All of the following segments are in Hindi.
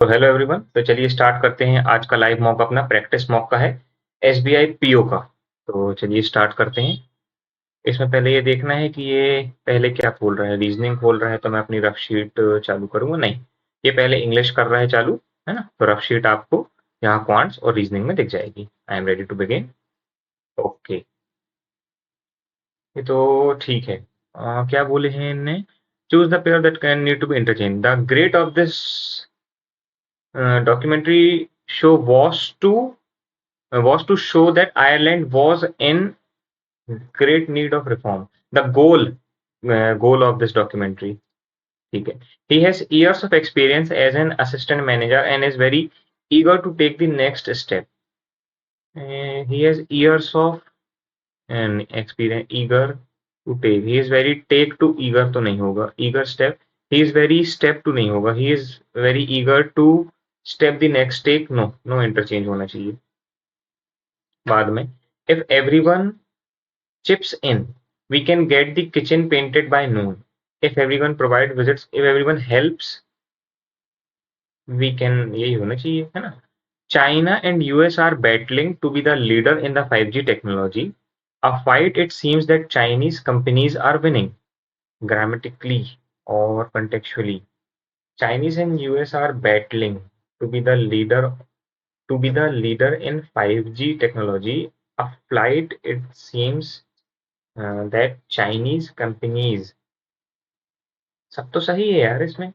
तो हेलो एवरीवन। तो चलिए स्टार्ट करते हैं। आज का लाइव मॉक अपना प्रैक्टिस मॉक का है, एसबीआई पीओ का। तो चलिए स्टार्ट करते हैं। इसमें पहले ये देखना है कि ये पहले क्या खोल रहा है। रीजनिंग खोल रहा है तो मैं अपनी रफ शीट चालू करूंगा। नहीं, ये पहले इंग्लिश कर रहा है चालू, है ना। तो रफ शीट आपको यहाँ क्वांट्स और रीजनिंग में दिख जाएगी। I am ready to begin. Okay, ये तो ठीक है। क्या बोले हैं इनने? Choose the pair that can need to be interchange. The great of this documentary show was to show that Ireland was in great need of reform. The goal of this documentary. ठीक है. He has years of experience as an assistant manager and is very eager to take the next step. He has years of experience, eager to take. He is very take to eager तो नहीं होगा. Eager step. He is very step to नहीं होगा. He is very eager to step the next take. No interchange होना चाहिए बाद में. If everyone chips in, we can get the kitchen painted by noon. If everyone provide visits, if everyone helps, we can, यही होना चाहिए, है ना. China and US are battling to be the leader in the 5G technology. A fight it seems that Chinese companies are winning. Grammatically or contextually, Chinese and US are battling to be the leader in 5G technology. A flight it seems that Chinese companies. सब तो सही है यार इसमें,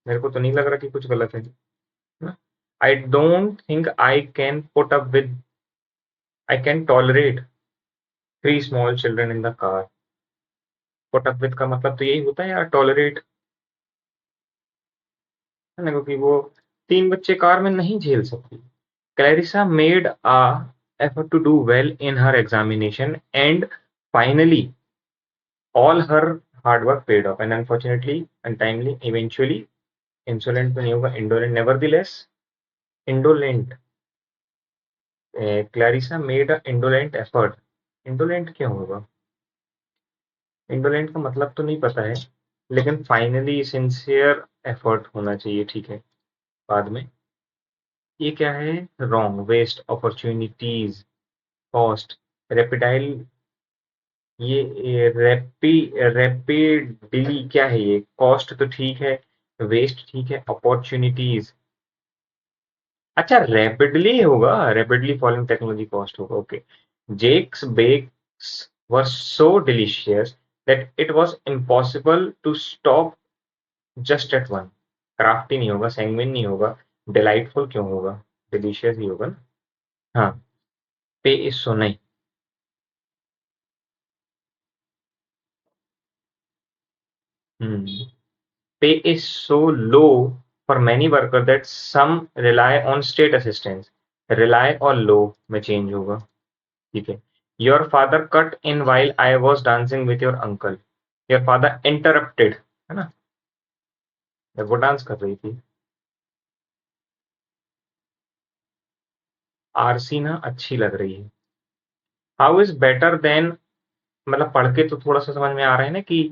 मेरे को तो नहीं लग रहा कि कुछ गलत है ना. I don't think I can tolerate 3 small children in the car. Put up with का मतलब तो यही होता है यार, टॉलरेट, है ना, क्योंकि वो 3 बच्चे कार में नहीं झेल सकती. Clarissa made a effort to do well in her examination and finally all her hard work paid off and unfortunately untimely eventually insolent तो नहीं होगा, indolent nevertheless indolent. Clarissa made a indolent effort. Indolent क्यों होगा? इंडोलेंट का मतलब तो नहीं पता है, लेकिन फाइनली सिंसियर एफर्ट होना चाहिए. ठीक है, बाद में ये क्या है? रॉन्ग. वेस्ट अपॉर्चुनिटीज, कॉस्ट, रेपिडाइल. ये रैपिडली क्या है? ये कॉस्ट तो ठीक है, वेस्ट ठीक है, अपॉर्चुनिटीज. अच्छा, रैपिडली होगा, रैपिडली फॉलोइंग टेक्नोलॉजी कॉस्ट होगा. Okay. Jake's bakes were so delicious that it was impossible to stop just at one. Crafty नहीं होगा, सैंगविन नहीं होगा, डिलाइटफुल क्यों होगा? डिलीशियस ही होगा ना. हाँ, पे इज सो नहीं. Pay is so low for many worker that some rely on state assistance. Rely और लो में चेंज होगा. ठीक है. Your father cut in while I was dancing with your uncle. Your father interrupted, है ना, जब वो डांस कर रही थी. आरसी ना अच्छी लग रही है. हाउ इज बेटर देन, मतलब पढ़ के तो थोड़ा सा समझ में आ रहा है ना कि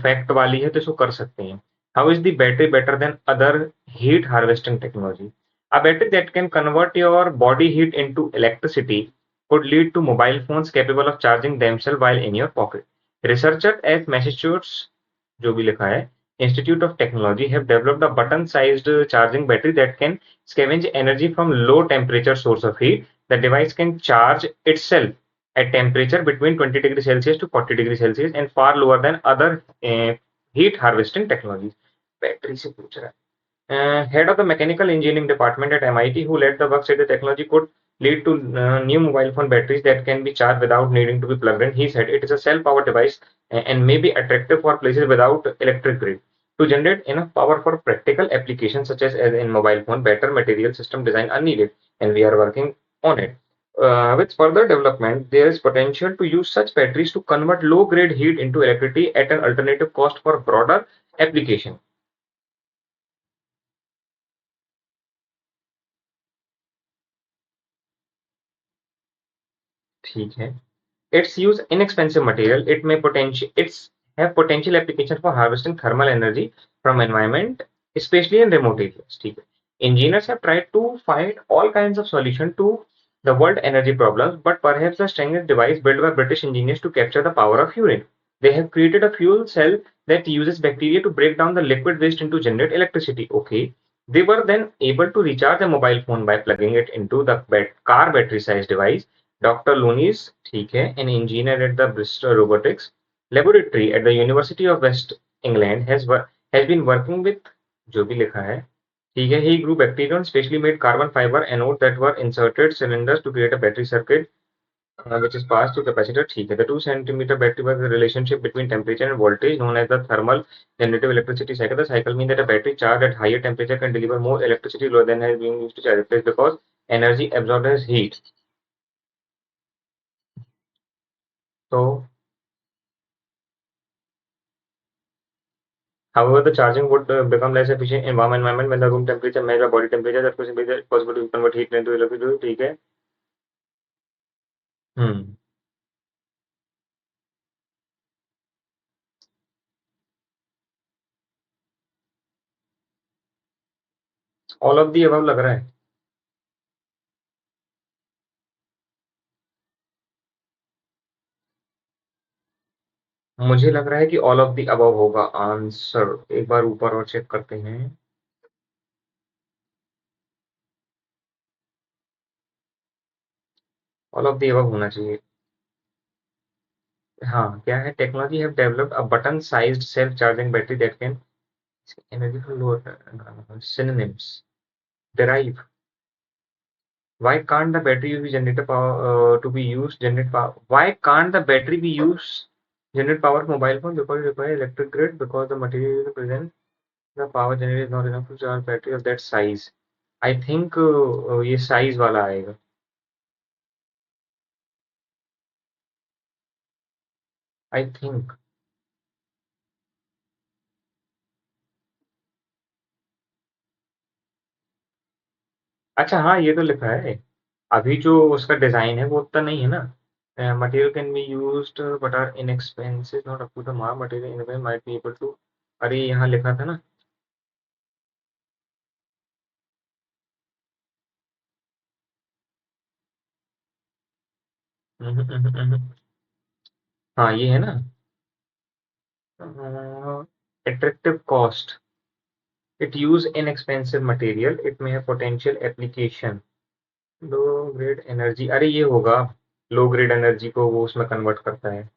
फैक्ट वाली है तो इसको कर सकते हैं. How is the battery better than other heat harvesting technology? A battery that can convert your body heat into electricity could lead to mobile phones capable of charging themselves while in your pocket. Researchers at Massachusetts, जो भी लिखा है, Institute of Technology have developed a button-sized charging battery that can scavenge energy from low temperature source of heat. The device can charge itself at temperature between 20 degrees Celsius to 40 degrees Celsius and far lower than other heat harvesting technologies. Battery से पूछ रहा है. Head of the mechanical engineering department at MIT who led the work said the technology could lead to new mobile phone batteries that can be charged without needing to be plugged in. He said it is a cell-powered device and may be attractive for places without electric grid. To generate enough power for practical applications such as in mobile phone, better material system design are needed, and we are working on it. With further development, there is potential to use such batteries to convert low-grade heat into electricity at an alternative cost for broader application. ठीक है. Its use inexpensive material. It may potential its have potential application for harvesting thermal energy from environment especially in remote areas. ठीक है. Engineers have tried to find all kinds of solution to the world energy problems, but perhaps the strongest device built by British engineers to capture the power of urine. They have created a fuel cell that uses bacteria to break down the liquid waste into generate electricity. Okay. They were then able to recharge a mobile phone by plugging it into the car battery sized device. Dr. Looney's, ठीक है, an engineer at the Bristol Robotics Laboratory at the University of West England has been working with जो भी लिखा है, ठीक है, he grew bacteria and specially made carbon fiber anode that were inserted cylinders to create a battery circuit which is passed through capacitor. ठीक है, the 2 centimeter battery was the relationship between temperature and voltage known as the thermal generative electricity cycle. The cycle means that a battery charged at higher temperature can deliver more electricity load than has been used to charge it because energy absorbed as heat. So however, the charging would become less efficient in warm environment when the room temperature measured by body temperature. That was possible to convert heat into electricity. ठीक है. Hmm. All of the above लग रहा है. मुझे लग रहा है कि ऑल ऑफ दी अबव होगा आंसर. एक बार ऊपर और चेक करते हैं. ऑल ऑफ दी अबव होना चाहिए. हाँ, क्या है, technology have developed a button sized self charging battery that can energy from lower synonyms derive. Why can't the battery use generator power to be used generate power? Why can't the battery be used generate power of mobile phone? Because it requires electric grid, because the material present the power generated is not enough to charge battery of that size. I think ये size वाला आएगा. I think. अच्छा हाँ, ये तो लिखा है. अभी जो उसका डिजाइन है वो उतना नहीं है ना. Material can be used but are inexpensive not up to the mark material in might be able to. अरे यहाँ लिखा था ना. हाँ ये है ना. Attractive cost. It use inexpensive material. It may have potential application. Low grade energy, अरे ये होगा. लो ग्रेड एनर्जी को वो उसमें कन्वर्ट करता है.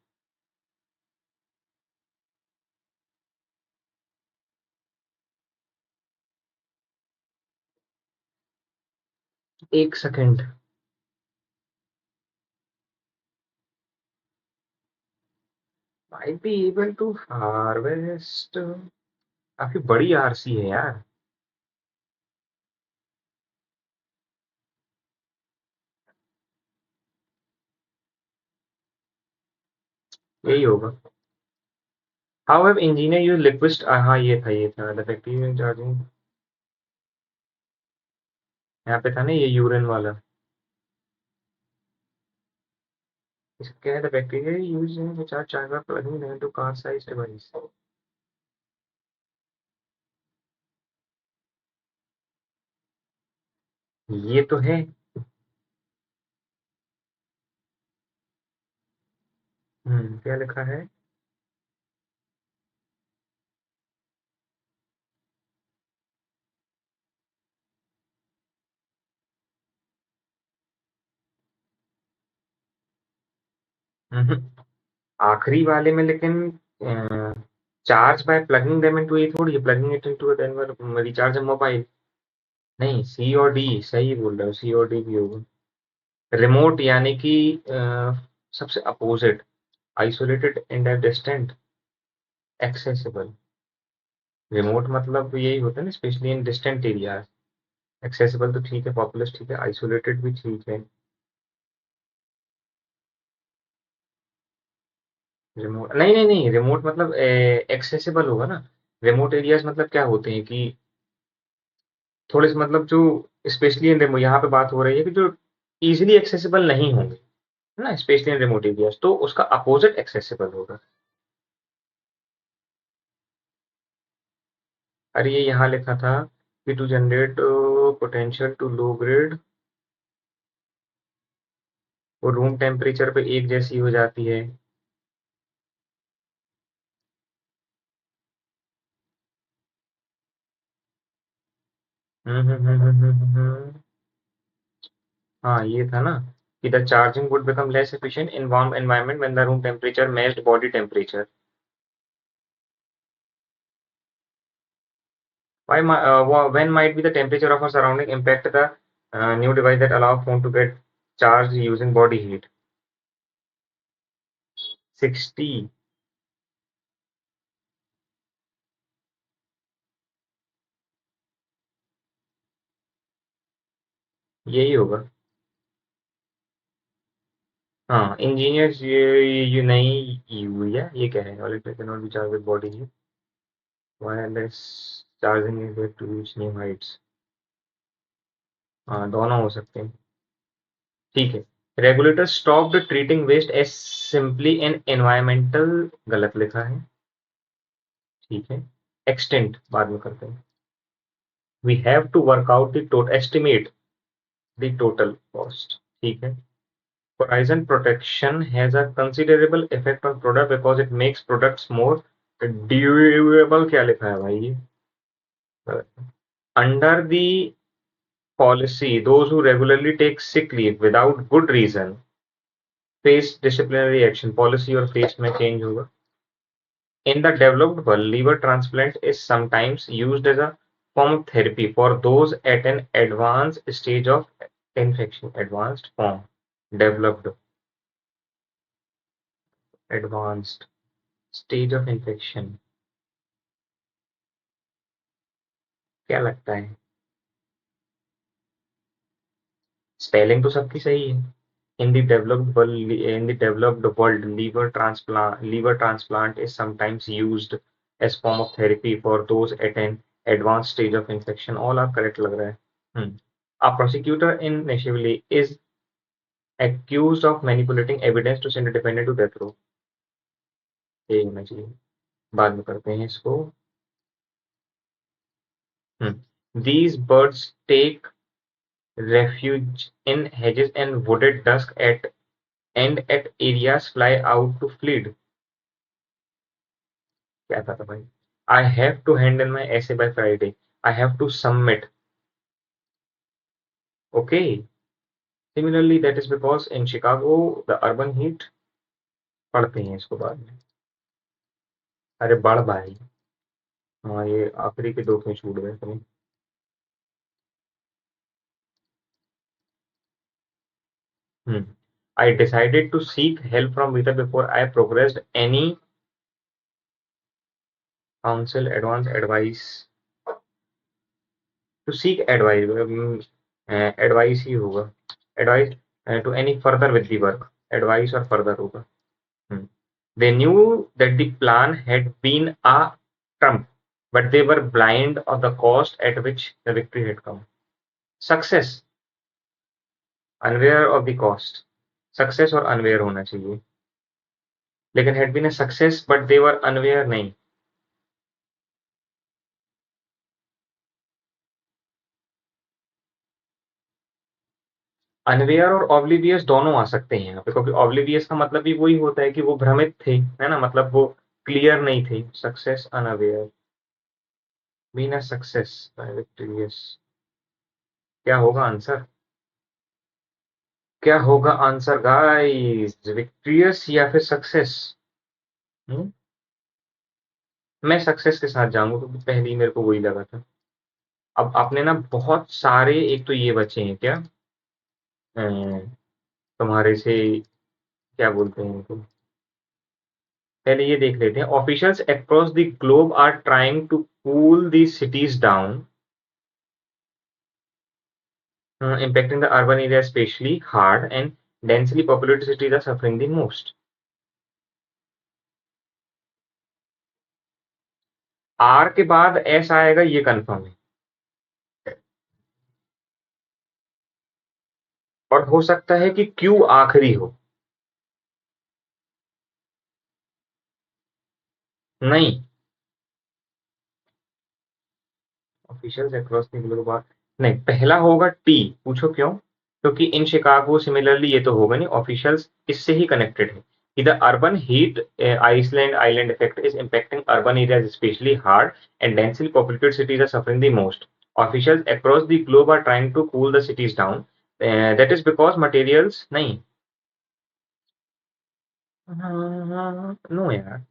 एक second. Might be able to harvest. काफी बड़ी आरसी है यार. यही होगा. How have engineer use liquid. हाँ ये था द बैक्टीरिया चार्जिंग. यहाँ पे था ना ये यूरिन वाला. इसका क्या है, the bacteria use in which are charge by plugging them into car size device. ये तो है. क्या लिखा है. हम्म, आखिरी वाले में लेकिन charge by plugging them into, ये थोड़ी है plugging it into then recharge mobile. नहीं, सी और डी सही बोल रहे हो, सी और डी भी होगा. रिमोट यानी कि सबसे opposite. Isolated and distant. Accessible. Remote मतलब यही होता है ना, specially in distant area. Accessible तो ठीक है, पॉपुलस ठीक है, आइसोलेटेड भी ठीक है. रिमोट नहीं नहीं नहीं, रिमोट मतलब एक्सेसिबल होगा ना. रिमोट एरियाज मतलब क्या होते हैं कि थोड़े से मतलब जो स्पेशली इन रिमोट, यहाँ पे बात हो रही है कि जो इजीली एक्सेसिबल नहीं होंगे, है ना, स्पेशली इन रिमोट एरियाज, तो उसका अपोजिट एक्सेसिबल होगा. अरे ये यहाँ लिखा था कि to generate potential to low grid वो रूम टेम्परेचर पे एक जैसी हो जाती है। हाँ ये था ना कि the charging would become less efficient in warm environment when the room temperature matched body temperature. When might be the temperature of our surrounding impact the new device that allow phone to get charged using body heat? 60। यही होगा। हाँ इंजीनियर्स ये नहीं हुई है, ये कह रहे हैं electric can be charge with body heat wireless charging is to reach new heights. हाँ दोनों हो सकते हैं। ठीक है। Regulator stopped treating waste as simply an environmental, गलत लिखा है। ठीक है। एक्सटेंट बाद में करते हैं। We have to work out the total estimate the total cost. ठीक है। Horizon protection has a considerable effect on product because it makes products more durable। क्या लिखा है भाई ये? Under the policy, those who regularly take sick leave without good reason face disciplinary action। Policy और face में change होगा। In the developed world, liver transplant is sometimes used as a form of therapy for those at an advanced stage of infection। Advanced form, developed, advanced stage of infection। क्या लगता है? स्पेलिंग तो सबकी सही है। In the developed world, liver transplant is sometimes used as form of therapy for those at an advanced stage of infection। All are correct लग रहा है। A prosecutor in Nashville is accused of manipulating evidence to send a defendant to death row। ये होना चाहिए। बाद में करते हैं इसको। These birds take refuge in hedges and wooded dusk at areas fly out to feed। क्या था भाई? I have to hand in my essay by Friday। I have to submit। Okay। Similarly, that is because in Chicago, the urban heat। पढ़ते हैं इसको बाद में। अरे बढ़ भाई। हाँ ये आखिरी के दो क्यों छूट गए तुम्हें? I decided to seek help from Vita before I progressed any counsel advance advice। To seek advice, advice ही होगा। Advice to any further with the work। Advice और further होगा। Hmm. They knew that the plan had been a trump, but they were blind of the cost at which the victory had come। Success, unaware of the cost। Success और unaware होना चाहिए, लेकिन had been a success but they were unaware नहीं। अनवेयर और ऑब्लिवियस दोनों आ सकते हैं यहाँ पे, क्योंकि ऑब्लिवियस का मतलब भी वही होता है कि वो भ्रमित थे, है ना, मतलब वो क्लियर नहीं थे। Success unaware, been a success by victorious. क्या होगा आंसर? क्या होगा आंसर गाइस? विक्ट्रियस या फिर सक्सेस? मैं सक्सेस के साथ जाऊंगा क्योंकि पहले ही मेरे को वही लगा था। अब आपने ना बहुत सारे, एक तो ये बचे हैं क्या, तुम्हारे से, क्या बोलते हैं इनको, पहले ये देख लेते हैं। Officials across the globe are trying to cool the cities down, impacting the urban area especially hard and densely populated cities are suffering the most। R के बाद एस आएगा ये कंफर्म है, और हो सकता है कि क्यू आखिरी हो। नहीं, ऑफिशियल्स अक्रॉस द ग्लोब, नहीं पहला होगा टी, पूछो क्यों? क्योंकि इन शिकागो सिमिलरली ये तो होगा नहीं, ऑफिशियल्स इससे ही कनेक्टेड है कि the urban heat Iceland island effect is impacting urban areas especially hard and densely populated cities are suffering the most. Officials across the globe are trying to cool the cities down. That is because materials नहीं. नो यार,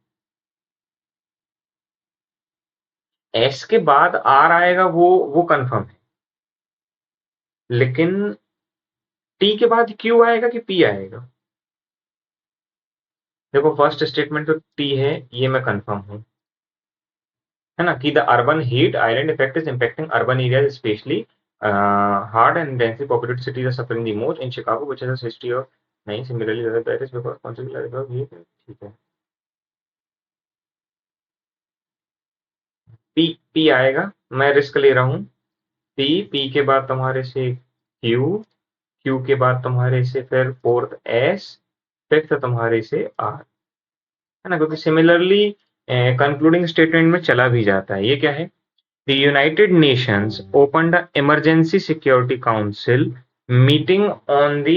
एस के बाद आर आएगा वो कंफर्म है, लेकिन टी के बाद क्यू आएगा कि पी आएगा? देखो फर्स्ट स्टेटमेंट तो टी है, ये मैं कंफर्म हूँ, है ना, कि the urban heat island effect is impacting urban areas especially hard and densely populated cities are suffering the most in Chicago which has a history of, नहीं similarly that is because consequently ये ठीक है, पी पी आएगा, मैं रिस्क ले रहा हूँ, पी, पी के बाद तुम्हारे से क्यू, क्यू के बाद तुम्हारे से फिर फोर्थ एस, फिफ्थ तुम्हारे से आर, है ना, क्योंकि सिमिलरली कंक्लूडिंग स्टेटमेंट में चला भी जाता है। ये क्या है? The United Nations open the emergency security council meeting on the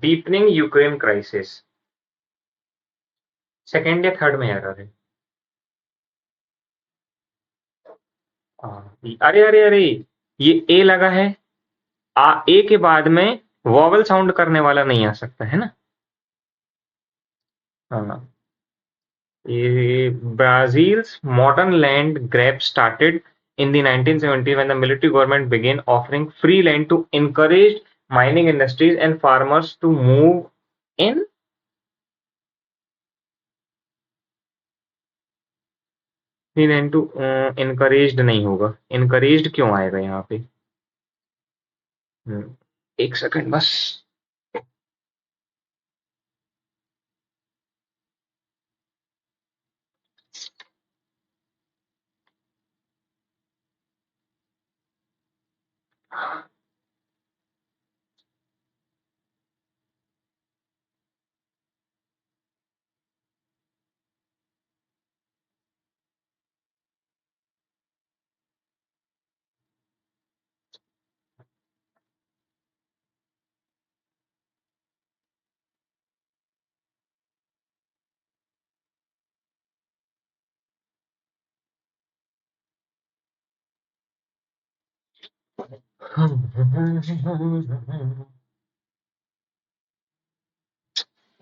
deepening Ukraine crisis, second या थर्ड में एरर है? अरे अरे अरे, ये ए लगा है, ए के बाद में वॉवल साउंड करने वाला नहीं आ सकता, है ना? हाँ, Brazil's modern land grab started in the 1970s when the military government began offering free land to encourage mining industries and farmers to move in. Free land to encouraged नहीं होगा, encouraged क्यों आएगा यहाँ पे? एक सेकंड बस.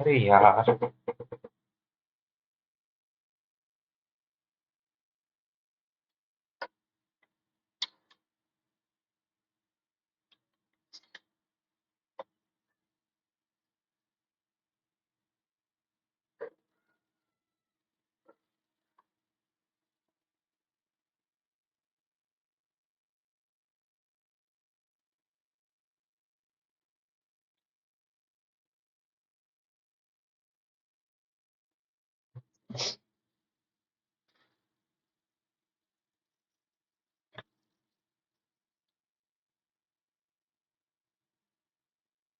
अरे यार,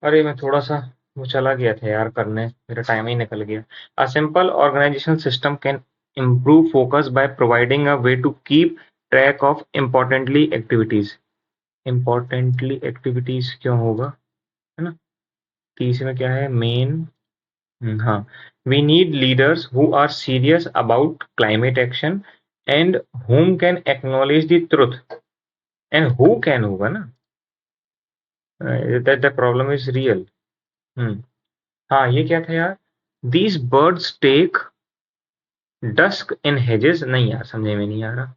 अरे मैं थोड़ा सा वो चला गया था यार करने, मेरा टाइम ही निकल गया. A simple organization system can improve focus by providing a way to keep track of importantly activities. importantly activities क्यों होगा, है ना? तीसरे में क्या है? मेन. हाँ, we need leaders who are serious about climate action and whom can acknowledge the truth. and who can होगा ना, that the problem is real. हम्म. हाँ, ये क्या था यार? These birds take dusk in hedges, नहीं यार समझे में नहीं आ रहा.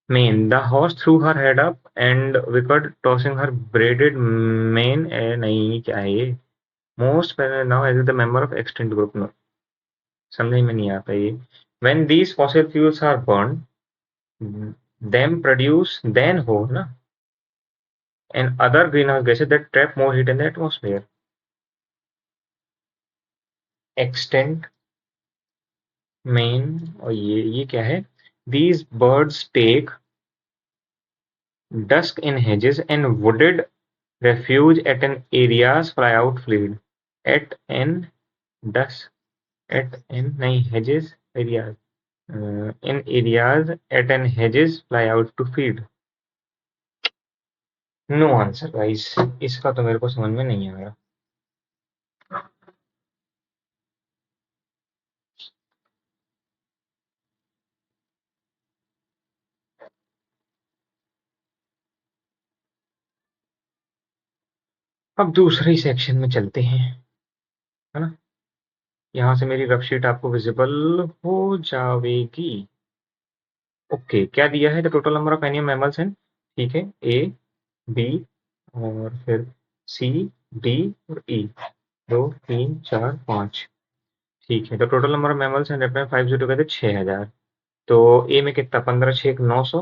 Mane, the horse threw her head up and wicked tossing her braided mane. नहीं, क्या है ये? Most now as the member of extinct group. No, समझ में नहीं आता ये. When these fossil fuels are burned, them produce then हो ना, and other greenhouse gases that trap more heat in the atmosphere. Extinct, main, और ये क्या है? These birds take dusk in hedges and wooded refuge at an areas fly out fleet. At an dusk, at an नहीं hedges areas. In areas at an hedges fly out to feed. No answer guys, इसका तो मेरे को समझ में नहीं आ रहा। अब दूसरे सेक्शन में चलते हैं, है ना। यहाँ से मेरी रफ शीट आपको विजिबल हो जाएगी। ओके, क्या दिया है? The total number of animal mammals हैं, ठीक है, ए, बी और फिर सी, डी और ई, 2, 3, 4, 5। ठीक है, तो टोटल नंबर ऑफ मैमल्स हैं 5 कहते 6000। तो ए में कितना? 15 6 900,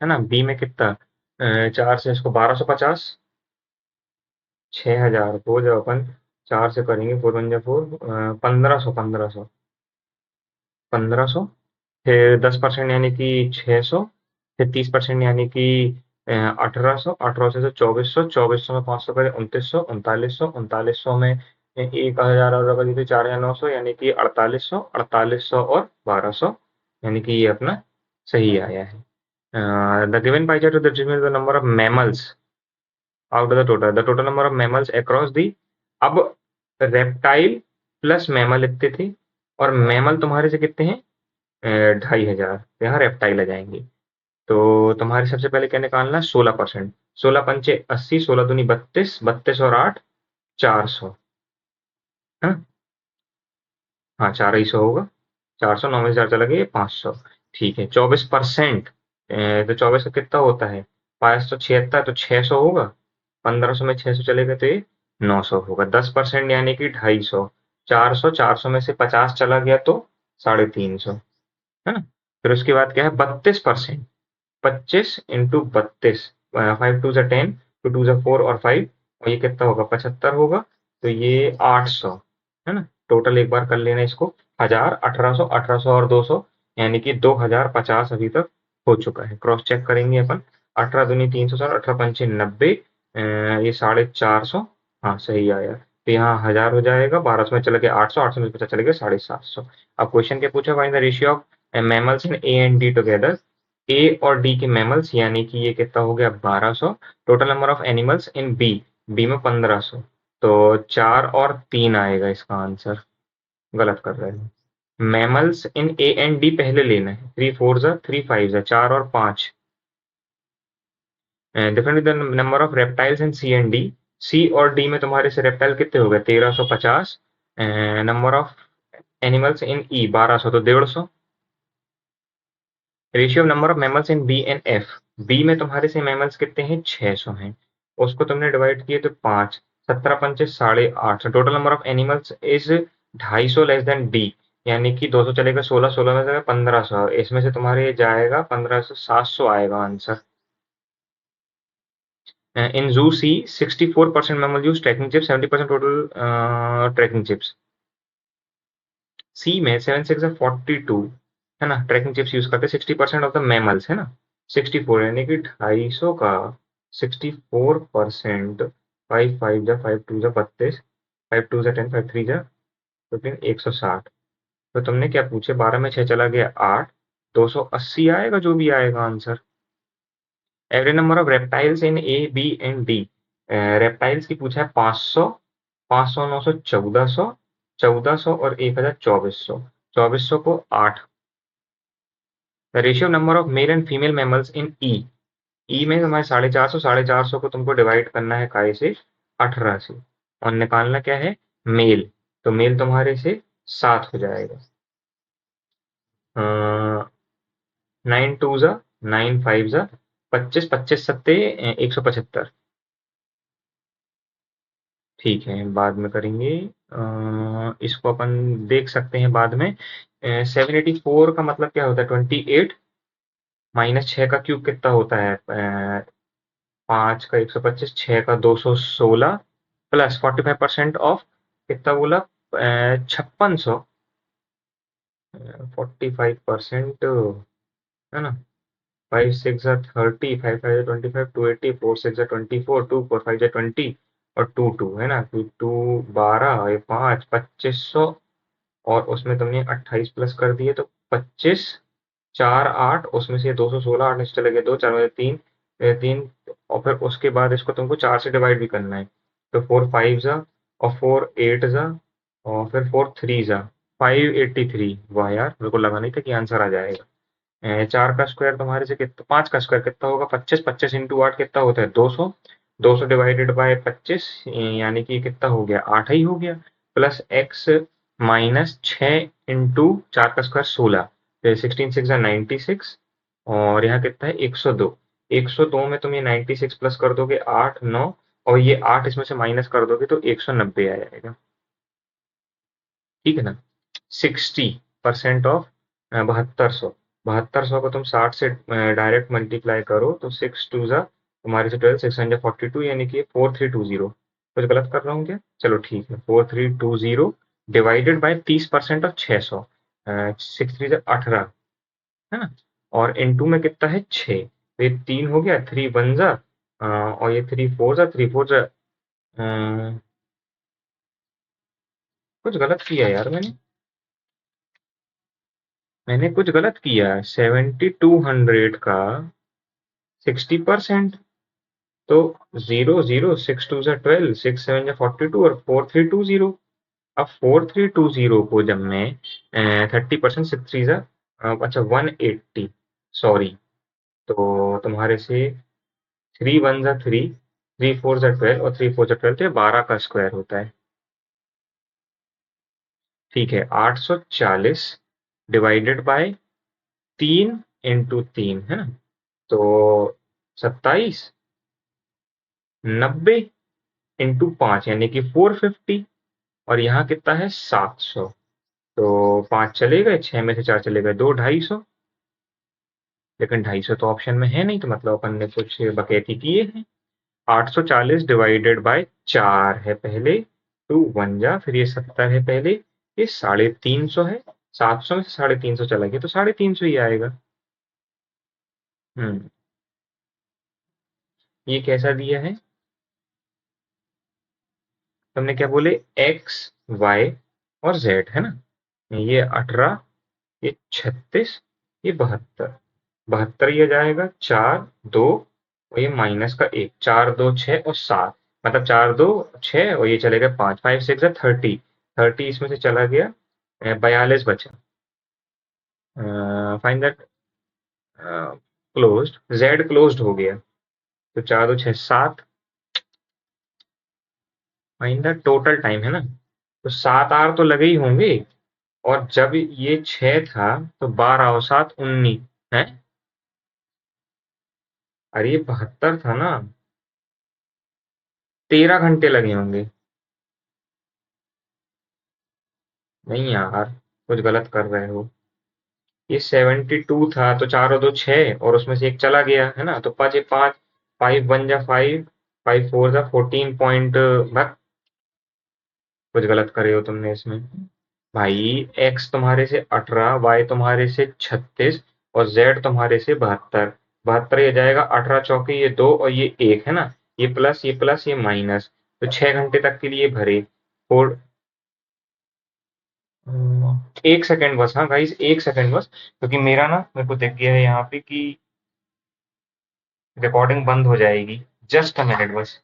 है ना। बी में कितना? 4 से इसको 1250, 6000 को जब अपन 4 से करेंगे, 4 1 जा 4, 1500, 1500, फिर 10% यानी कि 600, फिर 30% यानी कि 1800, 1800 से 2400, 2400 में 500 करे 2900, 3900, 3900 में 1000 और कर दीजिए 4900, यानी कि 4800, 4800 और 1200, यानी कि ये अपना सही आया है। The given pie chart determine the number of mammals out of the total number of mammals across the. अब रेप्टाइल प्लस मैमल इतने थे, और मैमल तुम्हारे से कितने हैं? 2500। यहाँ रेप्टाइल आ जाएंगे। तो तुम्हारे सबसे पहले क्या निकालना है? 16%। 16 पंचे 80, 16 दूनी 32, 32 और 8 400, है ना। हाँ, 4 ही 100 होगा। 400, 9 में से 4 चला गया, 500। ठीक है, 24%। तो 24 का कितना होता है? 576, तो 600 होगा। 1500 में 600 चलेगा तो ये 900 होगा। 10% यानी कि 250। 400, 400 में से 50 चला गया तो 350, है ना। फिर उसके बाद क्या है? 32%। 25 इंटू 32, 5 टू 10, 2 टू 4 और 5, और ये कितना होगा? 75 होगा। तो ये 800, है ना। टोटल एक बार कर लेना इसको। 1000, 1800, 1800 और 200, यानी कि 2050 अभी तक हो चुका है। क्रॉस चेक करेंगे अपन। 18 दूनी 360, 18 पंचे 90, ये 450। हाँ, सही आया। तो यहाँ 1000 हो जाएगा, 1200 में चला गया 800, 800 में पता चलेगा 750। अब क्वेश्चन क्या पूछा? Find the ratio of mammals in A and D together. A और डी के मैमल्स, यानी कि ये कितना हो गया? 1200। Total number of animals in B, B में 1500। तो 4 और 3 आएगा इसका आंसर। गलत कर रहे हैं। Mammals in A and D पहले लेना है। 3 4 जा 3 5 जा 4 और 5। Different the number of reptiles in C and D. C और डी में तुम्हारे से रेप्टाइल कितने हो गए? 1350। Number of animals in E 1200, तो 150। Ratio of number of mammals in B and F. B में तुम्हारे से मैमल्स कितने हैं? 600 हैं। उसको तुमने डिवाइड किए तो 5, 17 पंचे 850। Total number of animals is 250 less than D, यानी कि 200 चलेगा 16, 16 में से 1500, इसमें से तुम्हारे जाएगा 1500, 700 आएगा answer. In zoo C 64% mammal use tracking chips, 70% total tracking chips. C में 7 6 42, है ना, ट्रैकिंग चिप्स यूज करते हैं 60% ऑफ द मैमल्स, है ना। 64 यानी कि 250 का 64%। 5 5 जा 5 2 जा 32, 5 2 जा 10, 5 3 जा 15, 160। तो तुमने क्या पूछे? 12 में 6 चला गया 8, 280 आएगा जो भी आएगा answer. Every number of reptiles in A B and D. Reptiles की पूछा है 500, 500 900 1400, 1400 और 1000 2400। 2400 को 8। The ratio number of male and female mammals in E. E में हमारे 450, 450 को तुमको डिवाइड करना है काय से? 18 से, और निकालना क्या है? मेल। तो मेल तुम्हारे से 7 हो जाएगा। 9 2 जा 9 5 जा 25, 25 सत्ते 175। ठीक है, बाद में करेंगे। इसको अपन देख सकते हैं बाद में। 784 का मतलब क्या होता है? 28 माइनस 6 का क्यूब कितना होता है? 5 का 125, 6 का 216, प्लस 45% ऑफ कितना बोला? 5600। 45%, है ना। 5 6 30, 5 5 25, 280, 4 6 24, 2 4 5 20, और 2 2, है ना। 2 2 12, ये 5 2500, और उसमें तुमने 28 प्लस कर दिए तो 25, 4 8, उसमें से 216, 8 में से चले गए 2, 4 में 3, 3 और फिर उसके बाद इसको तुमको 4 से डिवाइड भी करना है। तो 4 5 जा और 4 8 जा और फिर 4 3 जा 583। वाह यार, मेरे को लगा नहीं था कि आंसर आ जाएगा। 4 का स्क्वायर तुम्हारे से कितना, 5 का स्क्वायर कितना होगा, 25। 25 इंटू 8 कितना होता है, 200। 200 डिवाइडेड बाय 25 यानी कि कितना हो गया, 8 ही हो गया। प्लस एक्स माइनस 6 इंटू 4 का स्क्वायर 16। 16 6 96 और यहाँ कितना है 102। 102 में तुम ये 96 प्लस कर दोगे 8 9 और ये 8 इसमें से माइनस कर दोगे तो 190 आ जाएगा। ठीक है ना। 60% ऑफ 7200। 7200 को तुम 60 से डायरेक्ट मल्टीप्लाई करो तो 6 टू जा तुम्हारे से 12 642 यानी कि 4320। कुछ गलत कर रहा हूँ क्या, चलो ठीक है 4320 डिवाइडेड बाय 30% ऑफ 600। 6 3 18 है ना। और इनटू में कितना है 6, तो ये 3 हो गया 3 1 जा और ये 3 4 जा 3 4 जा कुछ गलत किया यार मैंने कुछ गलत किया। 7200 का 60%। तो 0 0 6 2 जा 12 6 7 जा 42 और 4320। अब 4320 को जब मैं 30% 6 3 जा अच्छा 180 सॉरी। तो तुम्हारे से 3 1 जा 3 3 4 जा 12 और 3 4 जा 12 तो ये 12 का स्क्वायर होता है। ठीक है 840 डिवाइडेड बाय 3 इंटू 3 है ना। तो 27 90 इंटू 5 यानी कि 450 और यहाँ कितना है 700। तो 5 चले गए, 6 में से 4 चले गए, 2 250। लेकिन 250 तो ऑप्शन में है नहीं, तो मतलब अपन ने कुछ बकैती किए हैं। 840 डिवाइडेड बाय 4 है पहले, 2 1 जा फिर ये 70 है पहले, ये 350 है। 700 में से 350 चला गया तो 350 ही आएगा। हम्म। ये कैसा दिया है, तुमने क्या बोले, एक्स वाई और जेड है ना। ये 18, ये 36, ये 72। 72 ये जाएगा 4 2 और ये माइनस का 1, 4 2 6 और 7, मतलब 4 2 6 और ये चले गए 5 5 6 30। 30 इसमें से चला गया, 42 बचा। Find that closed, Z closed हो गया। तो 4 2 6 7। फाइंड दैट टोटल टाइम है ना। तो 7 आर तो लगे ही होंगे। और जब ये 6 था तो 12 और 7 19 है। अरे ये 72 था ना, 13 घंटे लगे होंगे। नहीं यार, कुछ गलत कर रहे हो। ये 72 था तो 4 और 2 6 और उसमें से एक चला गया है ना, तो 5 5 5 1 जा 5 5 4 जा 14 पॉइंट। बस कुछ गलत करे हो तुमने इसमें। भाई एक्स तुम्हारे से 18, वाई तुम्हारे से 36 और जेड तुम्हारे से 72। 72 ये जाएगा 18 चौके ये 2 और ये 1 है ना। ये प्लस ये माइनस, तो 6 घंटे तक के लिए भरे। फोर 1 सेकेंड बस, हाँ गाइस 1 सेकेंड बस, क्योंकि मेरा ना मेरे को दिख गया है यहाँ पे कि रिकॉर्डिंग बंद हो जाएगी। जस्ट अ मिनट बस।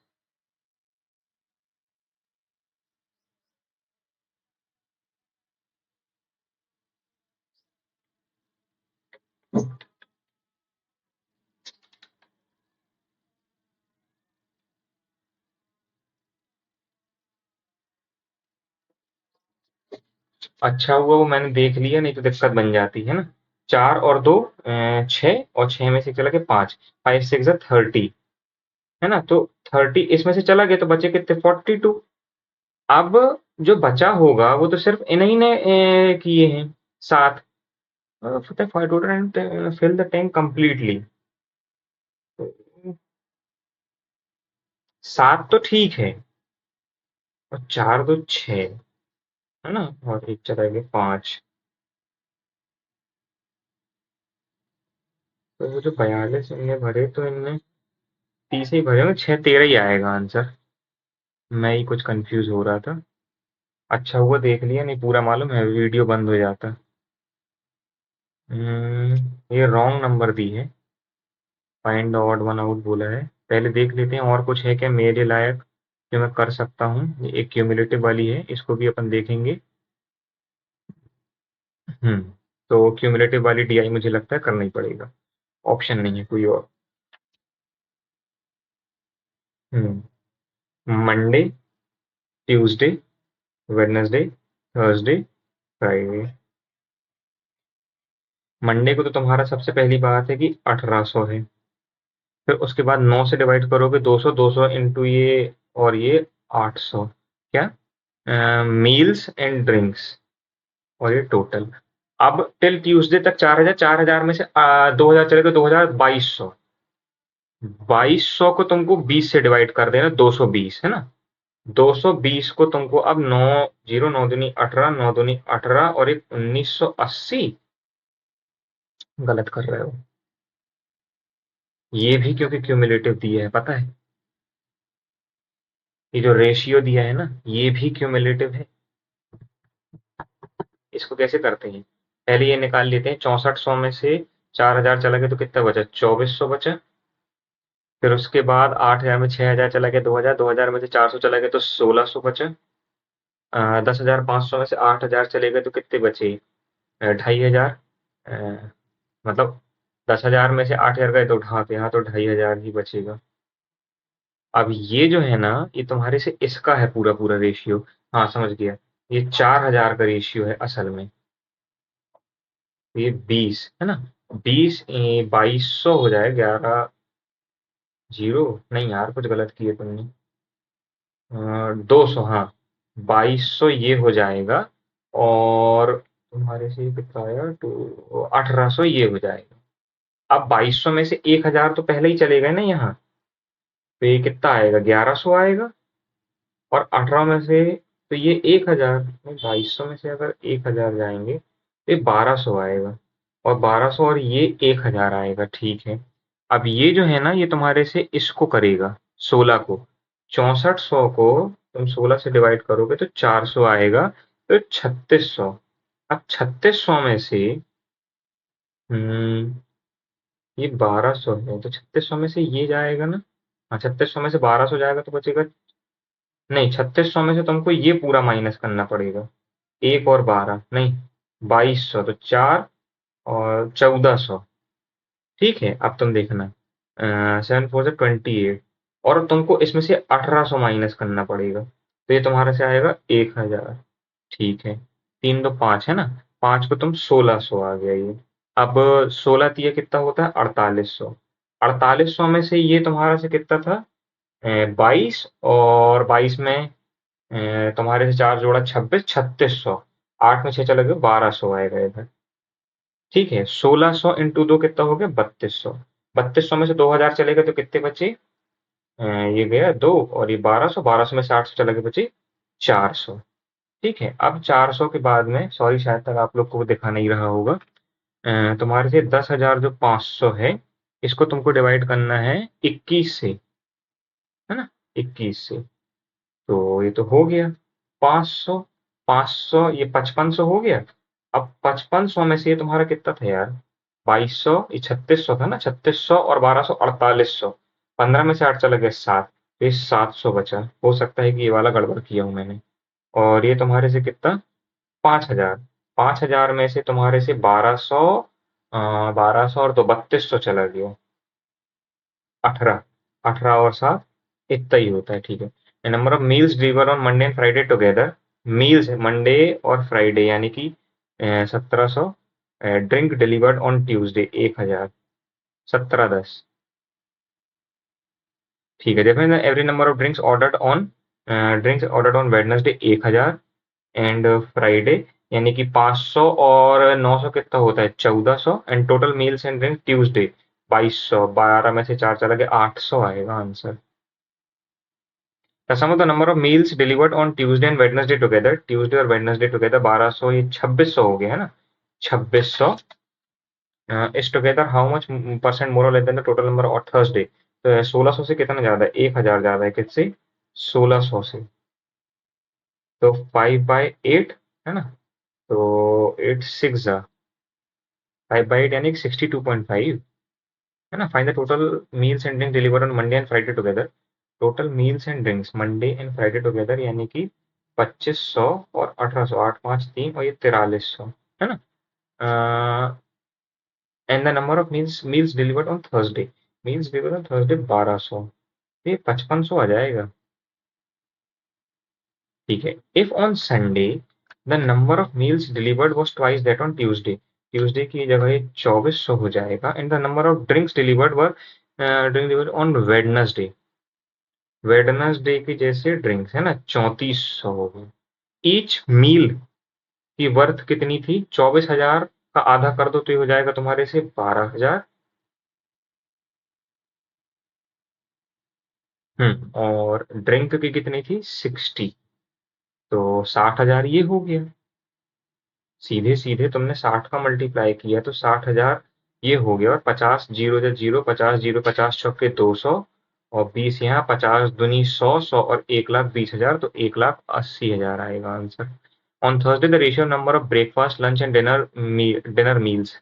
अच्छा हुआ वो मैंने देख लिया, नहीं तो दिक्कत बन जाती है ना। 4 और 2 6 और 6 में से चला गया 5, 5 6 30 है ना। तो 30 इसमें से चला गया तो बचे कितने 42। अब जो बचा होगा वो तो सिर्फ इन्हीं ने किए हैं 7। Fill the tank completely. 7 तो ठीक है और 4 2 6 है ना, और एक चला गया 5। तो वो जो 42 इनने भरे तो इनने 30 ही भरे होंगे, 6 13 ही आएगा आंसर। मैं ही कुछ कंफ्यूज हो रहा था। अच्छा हुआ देख लिया, नहीं पूरा मालूम है वीडियो बंद हो जाता। ये रॉन्ग नंबर दी है, find the odd one out बोला है। पहले देख लेते हैं और कुछ है क्या मेरे लायक जो मैं कर सकता हूँ। ये एक क्यूमुलेटिव वाली है, इसको भी अपन देखेंगे। तो क्यूमुलेटिव वाली डीआई मुझे लगता है करना ही पड़ेगा, ऑप्शन नहीं है कोई और। Monday, Tuesday, Wednesday, Thursday, Friday. Monday को तो तुम्हारा सबसे पहली बात है कि 1800 है। फिर उसके बाद 9 से डिवाइड करोगे, 200, 200 इंटू ये और ये 800। क्या? मील्स एंड ड्रिंक्स और ये टोटल। अब टिल ट्यूसडे तक 4000, 4000 में से 2000 चलेगा, 2200। 2200 को तुमको 20 से डिवाइड कर देना, 220 है ना। 220 को तुमको अब 9, 0, 9 दूनी 18, 9 दूनी 18 और एक 1980। गलत कर रहे हो। ये भी क्योंकि क्यूमुलेटिव दिया है, पता है। ये जो रेशियो दिया है ना, ये भी क्यूमुलेटिव है। इसको कैसे करते हैं? पहले ये निकाल लेते हैं, 6400 में से 4000 चला गया तो कितना बचा? 2400 बचा। फिर उसके बाद 8000 में 6000 चला गया, 2000, 2000 में से 400 चला गया तो 1600 बचा। 10,500 में से 8000 चले गए तो कितने बचे? 2500। मतलब 10,000 में से 8000 गए तो हाँ, यहाँ तो 2500 ही बचेगा। अब ये जो है ना, ये तुम्हारे से इसका है पूरा पूरा रेशियो। हाँ, समझ गया। ये 4000 का रेशियो है असल में। ये 20 है ना। 20 2200 हो जाए, 11 जीरो। नहीं यार, कुछ गलत किए तुमने। 200, हाँ। 2200 ये हो जाएगा। और तुम्हारे से ये कितना आएगा? 1800 ये हो जाएगा। अब 2200 में से 1000 तो पहले ही चले गए ना यहाँ। तो ये कितना आएगा? 1100 आएगा। और 18 में से तो ये 1000। 2200 में से अगर 1000 जाएंगे तो ये 1200 आएगा। और 1200 और ये 1000 आएगा, ठीक है। अब ये जो है ना, ये तुम्हारे से इसको करेगा, 16 को। 6400 को तुम 16 से डिवाइड करोगे तो 400 आएगा। तो 3600। अब 3600 में से हम्म, ये 1200 है तो 3600 में से ये जाएगा ना। हाँ, 3600 में से 1200 जाएगा तो बचेगा। नहीं, 3600 में से तुमको ये पूरा माइनस करना पड़ेगा। एक और 12 नहीं, 2200 तो 4 और 1400। ठीक है, अब तुम देखना। 7 4 से 28। और तुमको इसमें से 1800 माइनस करना पड़ेगा, तो ये तुम्हारे से आएगा 1000। ठीक है। 3 2 5 है ना। 5 को तुम 1600 आ गया ये। अब 16 तिया कितना होता है? 4800। 4800 में से ये तुम्हारा से कितना था? 22। और 22 में तुम्हारे से 4 जोड़ा 26, 3600। 8 में 6 चला गया, 1200 आएगा इधर। ठीक है। 1600 इंटू 2 कितना हो गया? 3200। 3200 में से 2000 चले गए तो कितने बचे? ये गया 2 और ये 1200। 1200 में से 800 चला गया, बचे 400। ठीक है। अब 400 के बाद में, सॉरी शायद तक आप लोग को वो दिखा नहीं रहा होगा। तुम्हारे से 10,000 जो 500 है, इसको तुमको डिवाइड करना है 21 से, है ना। 21 से। तो ये तो हो गया 500। 500 ये 5500 हो गया। अब 5500 में से ये तुम्हारा कितना था यार? 2200, ये 3600 था ना। 3600 और 1200, 4800। 15 में से 8 चला गया 7, तो ये 700 बचा। हो सकता है कि ये वाला गड़बड़ किया हूं मैंने। और ये तुम्हारे से कितना? 5000। 5000 में से तुम्हारे से 1200, 1200 और तो 3200 चला गया। 18। 18 और 7 इतना ही होता है, ठीक है। Number of meals deliver on Monday and Friday together. Meals है मंडे और फ्राइडे, यानी कि 1700। Drink delivered on Tuesday 1000। 17 10। ठीक है, देखो every number of drinks ordered on Wednesday 1000 and Friday, यानी कि 500 और 900 कितना होता है? 1400। And total meals and drink Tuesday 2200। 12 में से 4 चला गया, 800 आएगा answer. The sum of the number of meals delivered on Tuesday and Wednesday together, Tuesday और Wednesday together 1200, ये 2600 हो गया है ना। 2600 is together how much percent more or less than the total number on Thursday? तो 1600 से कितना ज्यादा है? 1000 ज्यादा है किससे? 1600 से। तो 5/8 है ना। तो 8 6 5/8 यानी 62.5। है ना। Find the total meals and drink delivered on Monday and Friday together. Total meals and drinks Monday and Friday together, यानी कि 2500 और 1800, 853 और ये 4300, है ना। And the number of meals delivered on Thursday, meals delivered on Thursday 1200, ये 5500 आ जाएगा। ठीक है। If on Sunday the number of meals delivered was twice that on Tuesday, Tuesday की जगह ये 2400 हो जाएगा। And the number of drinks delivered were drink delivered on Wednesday, Wednesday की जैसे ड्रिंक्स है ना 3400 हो गए। ईच मील की वर्थ कितनी थी, 24,000 का आधा कर दो तो ये हो जाएगा तुम्हारे से 12,000। और ड्रिंक की कितनी थी 60, तो 60,000 ये हो गया। सीधे सीधे तुमने 60 का मल्टीप्लाई किया तो 60,000 ये हो गया। और 50 जीरो जा जीरो, 50 जीरो 50 चौके 200 और 20 यहाँ, 50 दूनी 100, 100 और 1,20,000, तो 1,80,000 आएगा answer. On Thursday the ratio number of breakfast lunch and dinner meals,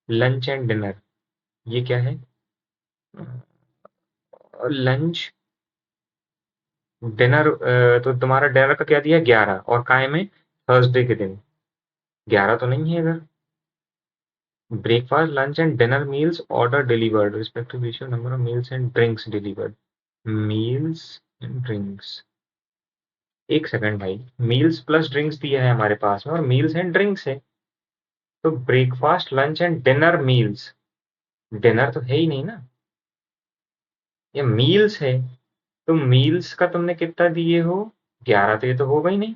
lunch and dinner ये क्या है, लंच डिनर। तो तुम्हारा डिनर का क्या दिया 11, और काय में थर्सडे के दिन 11 तो नहीं है इधर। Breakfast lunch and dinner meals order delivered respective ratio number of meals and drinks delivered, meals and drinks. एक सेकंड भाई, मील्स प्लस ड्रिंक्स दिया है हमारे पास में और मील्स एंड ड्रिंक्स है, तो breakfast lunch and dinner meals, dinner तो है ही नहीं ना, ये मील्स है। तो मील्स का तुमने कितना दिए हो 11, तो ये तो होगा ही नहीं।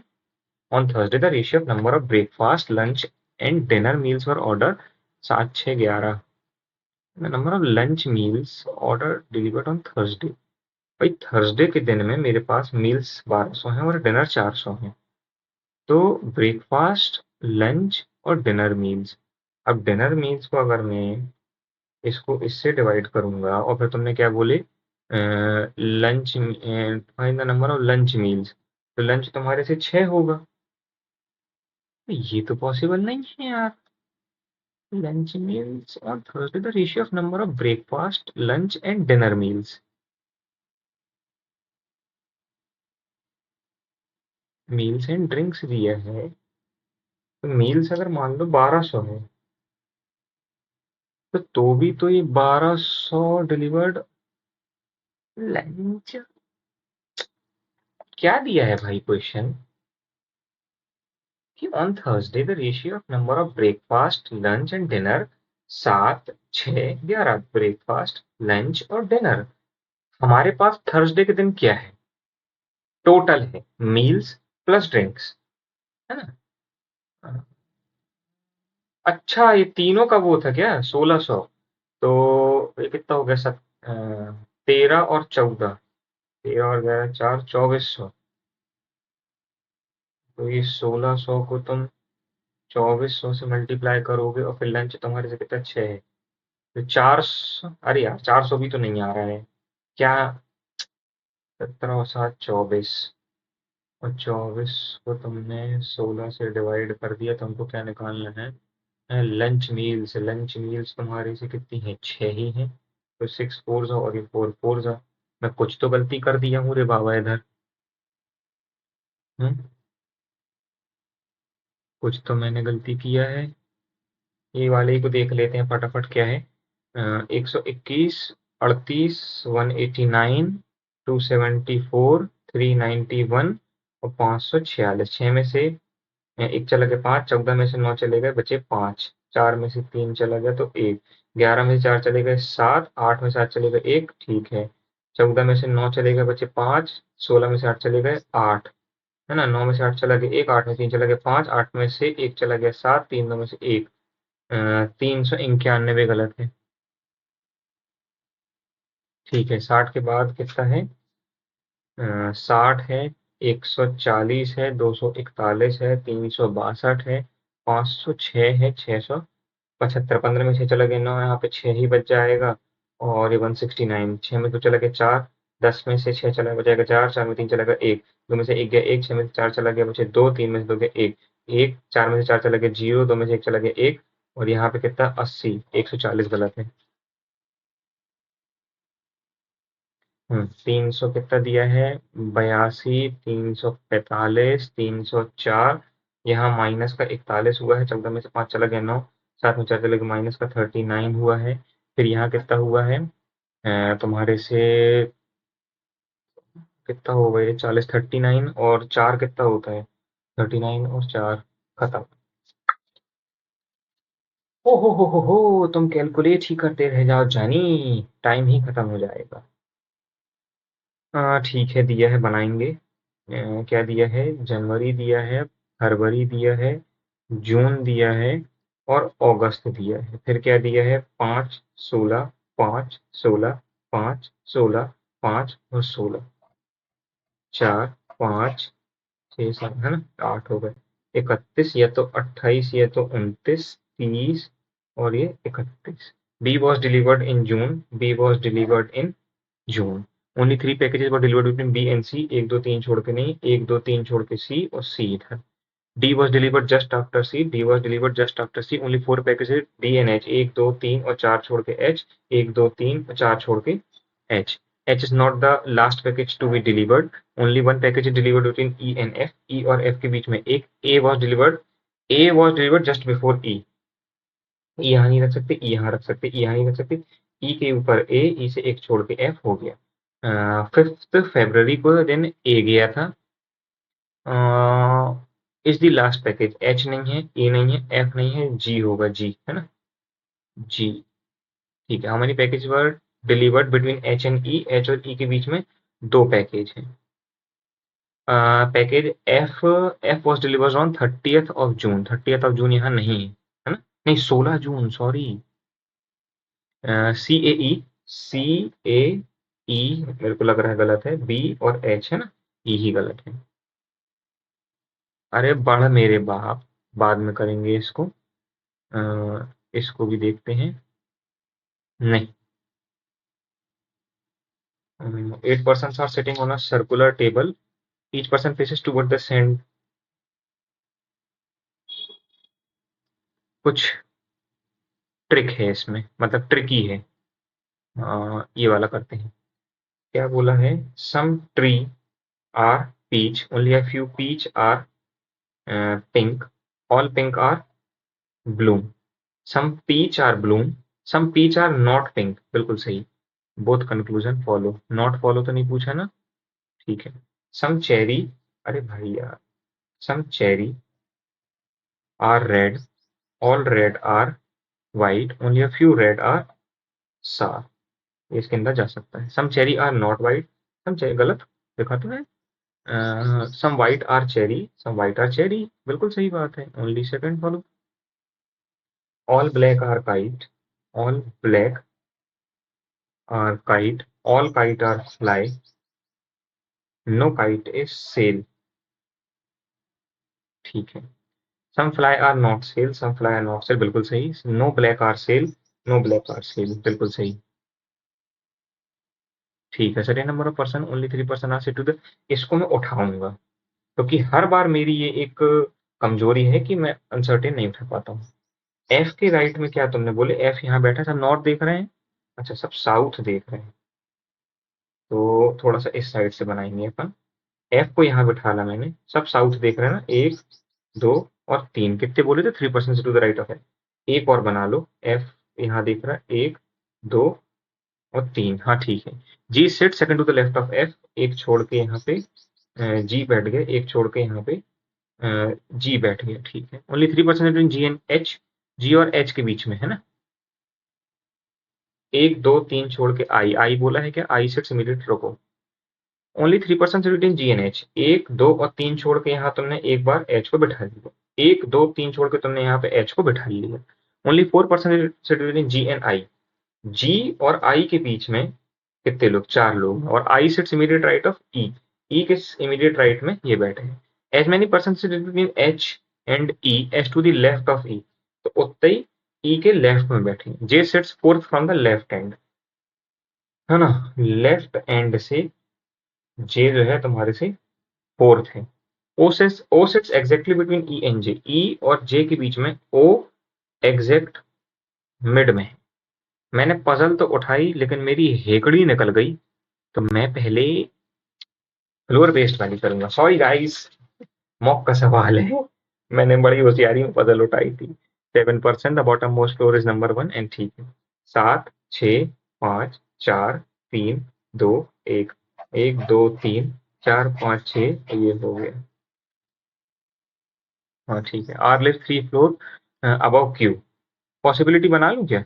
On Thursday the ratio of number of breakfast lunch and dinner meals और order 7 6 11, number of lunch meals order delivered on Thursday. भाई थर्सडे के दिन में मेरे पास मील्स 1200 हैं और डिनर 400 हैं, तो ब्रेकफास्ट लंच और डिनर मील्स। अब डिनर मील्स को अगर मैं इसको इससे डिवाइड करूंगा और फिर तुमने क्या बोले lunch, find the number of lunch meals, तो लंच तुम्हारे से 6 होगा। ये तो पॉसिबल नहीं है यार। Lunch meals on Thursday the ratio of number of breakfast lunch and dinner meals, meals and drinks दिया है, तो मील्स अगर मान लो 1200 है, तो भी तो ये 1200 डिलीवर्ड लंच, क्या दिया है भाई क्वेश्चन कि on Thursday the ratio of number of breakfast lunch and dinner 7 6 11, breakfast lunch और डिनर। हमारे पास थर्सडे के दिन क्या है, टोटल है मील्स प्लस ड्रिंक्स, है ना। अच्छा ये तीनों का वो था क्या 1600, तो ये कितना हो गया 13 और 14, 13 और 11 4 2400, तो ये 1600 को तुम 2400 से मल्टीप्लाई करोगे और फिर लंच तुम्हारे से कितना 6 है, तो 400, अरे यार 400 भी तो नहीं आ रहा है क्या, 17 और 7 24, और 24 को तुमने 16 से डिवाइड कर दिया, तो हमको क्या निकालना है लंच मील्स। लंच मील्स तुम्हारी से कितनी है 6 ही है, तो 6 फोर और ये 4 फोर, मैं कुछ तो गलती कर दिया हूँ रे बाबा इधर। हम्म, कुछ तो मैंने गलती किया है। ये वाले ही को देख लेते हैं फटाफट क्या है, 121, 38, 189, 274, 391 और 546, 6 में से एक चला गया 5, 14 में से 9 चले गए बचे 5, 4 में से 3 चला गया तो 1, 11 में से 4 चले गए 7, 8 में से 7 चले गए 1, ठीक है। 14 में से 9 चले गए बचे 5, 16 में से 8 चले गए 8, है ना। 9 में से 8 चला गया 1, 8 में 3 चला गया 5, 8 में से 1 चला गया 7, 3 में से 1, 391 गलत है। ठीक है, 60 के बाद कितना है, 60 है, 140 है, 241 है, 362 है, 506 है, 675, 15 में 6 चला गया 9, यहाँ पे 6 ही बच जाएगा। और ये 169, 6 में 2 चला गया 4, 10 में से 6 चला बचेगा 4, 4 में 3 चला गया 1, 2 में से 1 गया 1, 6 में से 4 चला गया बचे 2, 3 में से 2 गया 1, 1, 4 में से 4 चला गया 0, 2 में से 1 चला गया 1, और यहाँ पे कितना 80, 140 गलत है। 300 कितना दिया है 82, 345, 304, यहाँ माइनस का 41 हुआ है, 14 में से 5 चला गया 9, 7 में 4 चला गया माइनस का 39 हुआ है। फिर यहाँ कितना हुआ है तुम्हारे से कितना होगा ये 40, 39 और 4 कितना होता है 39 और 4 खत्म। ओ हो तुम कैलकुलेट ही करते रह जाओ जानी, टाइम ही खत्म हो जाएगा। ठीक है दिया है बनाएंगे। क्या दिया है जनवरी दिया है, फरवरी दिया है, जून दिया है और अगस्त दिया है। फिर क्या दिया है 5, 16, 5, 16, 5, 16, 5 और 16, 4, 5, 6, 7 है ना 8 हो गए। 31 या तो 28 या तो 29, 30 और ये 31। B was delivered in June, B was delivered in June. Only 3 packages were delivered between B and C, 1 2 3 छोड़ के नहीं, 1 2 3 छोड़ के सी और सी इधर। D was delivered just after C, D was delivered just after C, only 4 packages D and H, 1 2 3 और 4 छोड़ के एच, 1 2 3 और 4 छोड़ के H. H is not the last package to be delivered, only 1 package is delivered between E and F, E और एफ के बीच में एक। A was delivered just before E, E यहाँ नहीं रख सकते, ई यहाँ रख सकते, ई यहाँ नहीं रख सकते, ई के ऊपर ए, ई से एक छोड़ के एफ हो गया। 5 फरवरी को दिन ए गया था, is the last package, H नहीं है, ए नहीं है, एफ नहीं है, जी होगा, जी है ना, जी। ठीक है, how many package were delivered between H and E, H और ई के बीच में 2 पैकेज हैं। Package F, F was delivered on 30th of June, 30th of June यहाँ नहीं है ना, नहीं 16 जून सॉरी। सी ए ई, सी ए ई मेरे को लग रहा है गलत है, बी और एच है ना, ई ही गलत है। अरे बढ़ मेरे बाप, बाद में करेंगे इसको। इसको भी देखते हैं, नहीं। 8 persons are sitting on a circular table, each person faces toward the sand। कुछ ट्रिक है इसमें, मतलब ट्रिकी है। ये वाला करते हैं। क्या बोला है, some tree are peach, only a few peach are pink, all pink are bloom, some peach are bloom, some peach are not pink, बिल्कुल सही। Both conclusion follow, not follow तो नहीं पूछा ना, ठीक है। सम चेरी, अरे भाई यार, some cherry are red, all red are white, only a few red are sour. इसके अंदर जा सकता है। Some cherry are not white, some cherry गलत देखा तो है। Some white are cherry, some white are cherry, बिल्कुल सही बात है, only second follow. All black are kite, all black are kite, all kite are fly, no kite is sale, ठीक है। Some fly are not cell, some fly are not cell, बिल्कुल सही। No black are cell, no black are cell, बिल्कुल सही। ठीक है, second number of person, only 3 person are said to the, इसको मैं उठाऊंगा क्योंकि हर बार मेरी ये एक कमजोरी है कि मैं अनसर्टेन नहीं उठा पाता हूँ। एफ के राइट में क्या तुमने बोले, एफ यहाँ बैठा, सब नॉर्थ देख रहे हैं, अच्छा सब साउथ देख रहे हैं, तो थोड़ा सा इस साइड से बनाएंगे अपन। एफ को यहाँ बिठाना मैंने, सब साउथ देख रहे हैं ना, 1 2 और 3, कितने बोले थे 3 person to the right of F. एक और बना लो, एफ यहाँ देख रहा है, 1 2 और 3, हाँ ठीक है। G sit second to the left of F, एक छोड़ के यहाँ पे जी बैठ गए, एक छोड़ के यहाँ पे जी बैठ गया, ठीक है। Only 3 person between G and H, G और एच के बीच में है ना। 1 2 3 छोड़ के आई, आई बोला है क्या, आई सिट्स इमीडिएट रोको। Only 3 person between G and H, 1 2 और 3 छोड़ के यहाँ तुमने एक बार एच को बिठा दिया, 1 2 3 छोड़ के तुमने यहाँ पे एच को बिठा लिया। Only 4 person between G and I, G और आई के बीच में कितने लोग, 4 लोग, और I sits immediate right of E, E के इमीडिएट राइट में ये बैठे हैं। As many person between H and E, H to the left of E, तो उतने ही ई के लेफ्ट में बैठे हैं। J sits fourth from the left end, है ना, लेफ्ट एंड से जे जो है तुम्हारे से फोर्थ है। O sits exactly between E and J, E और जे के बीच में ओ एग्जैक्ट मिड में। मैंने पजल तो उठाई लेकिन मेरी हेकड़ी निकल गई, तो मैं पहले फ्लोर बेस्ड वाली करूंगा। सॉरी गाइस, मॉक का सवाल है, मैंने बड़ी होशियारी में पजल उठाई थी। 7% the bottom most floor is number 1 and ठीक है। 7 6 5 4 3 2 1, 1 2 3 4 5 6, ये हो गया। हाँ ठीक है। R lives 3 floor above Q, possibility बना लूं क्या?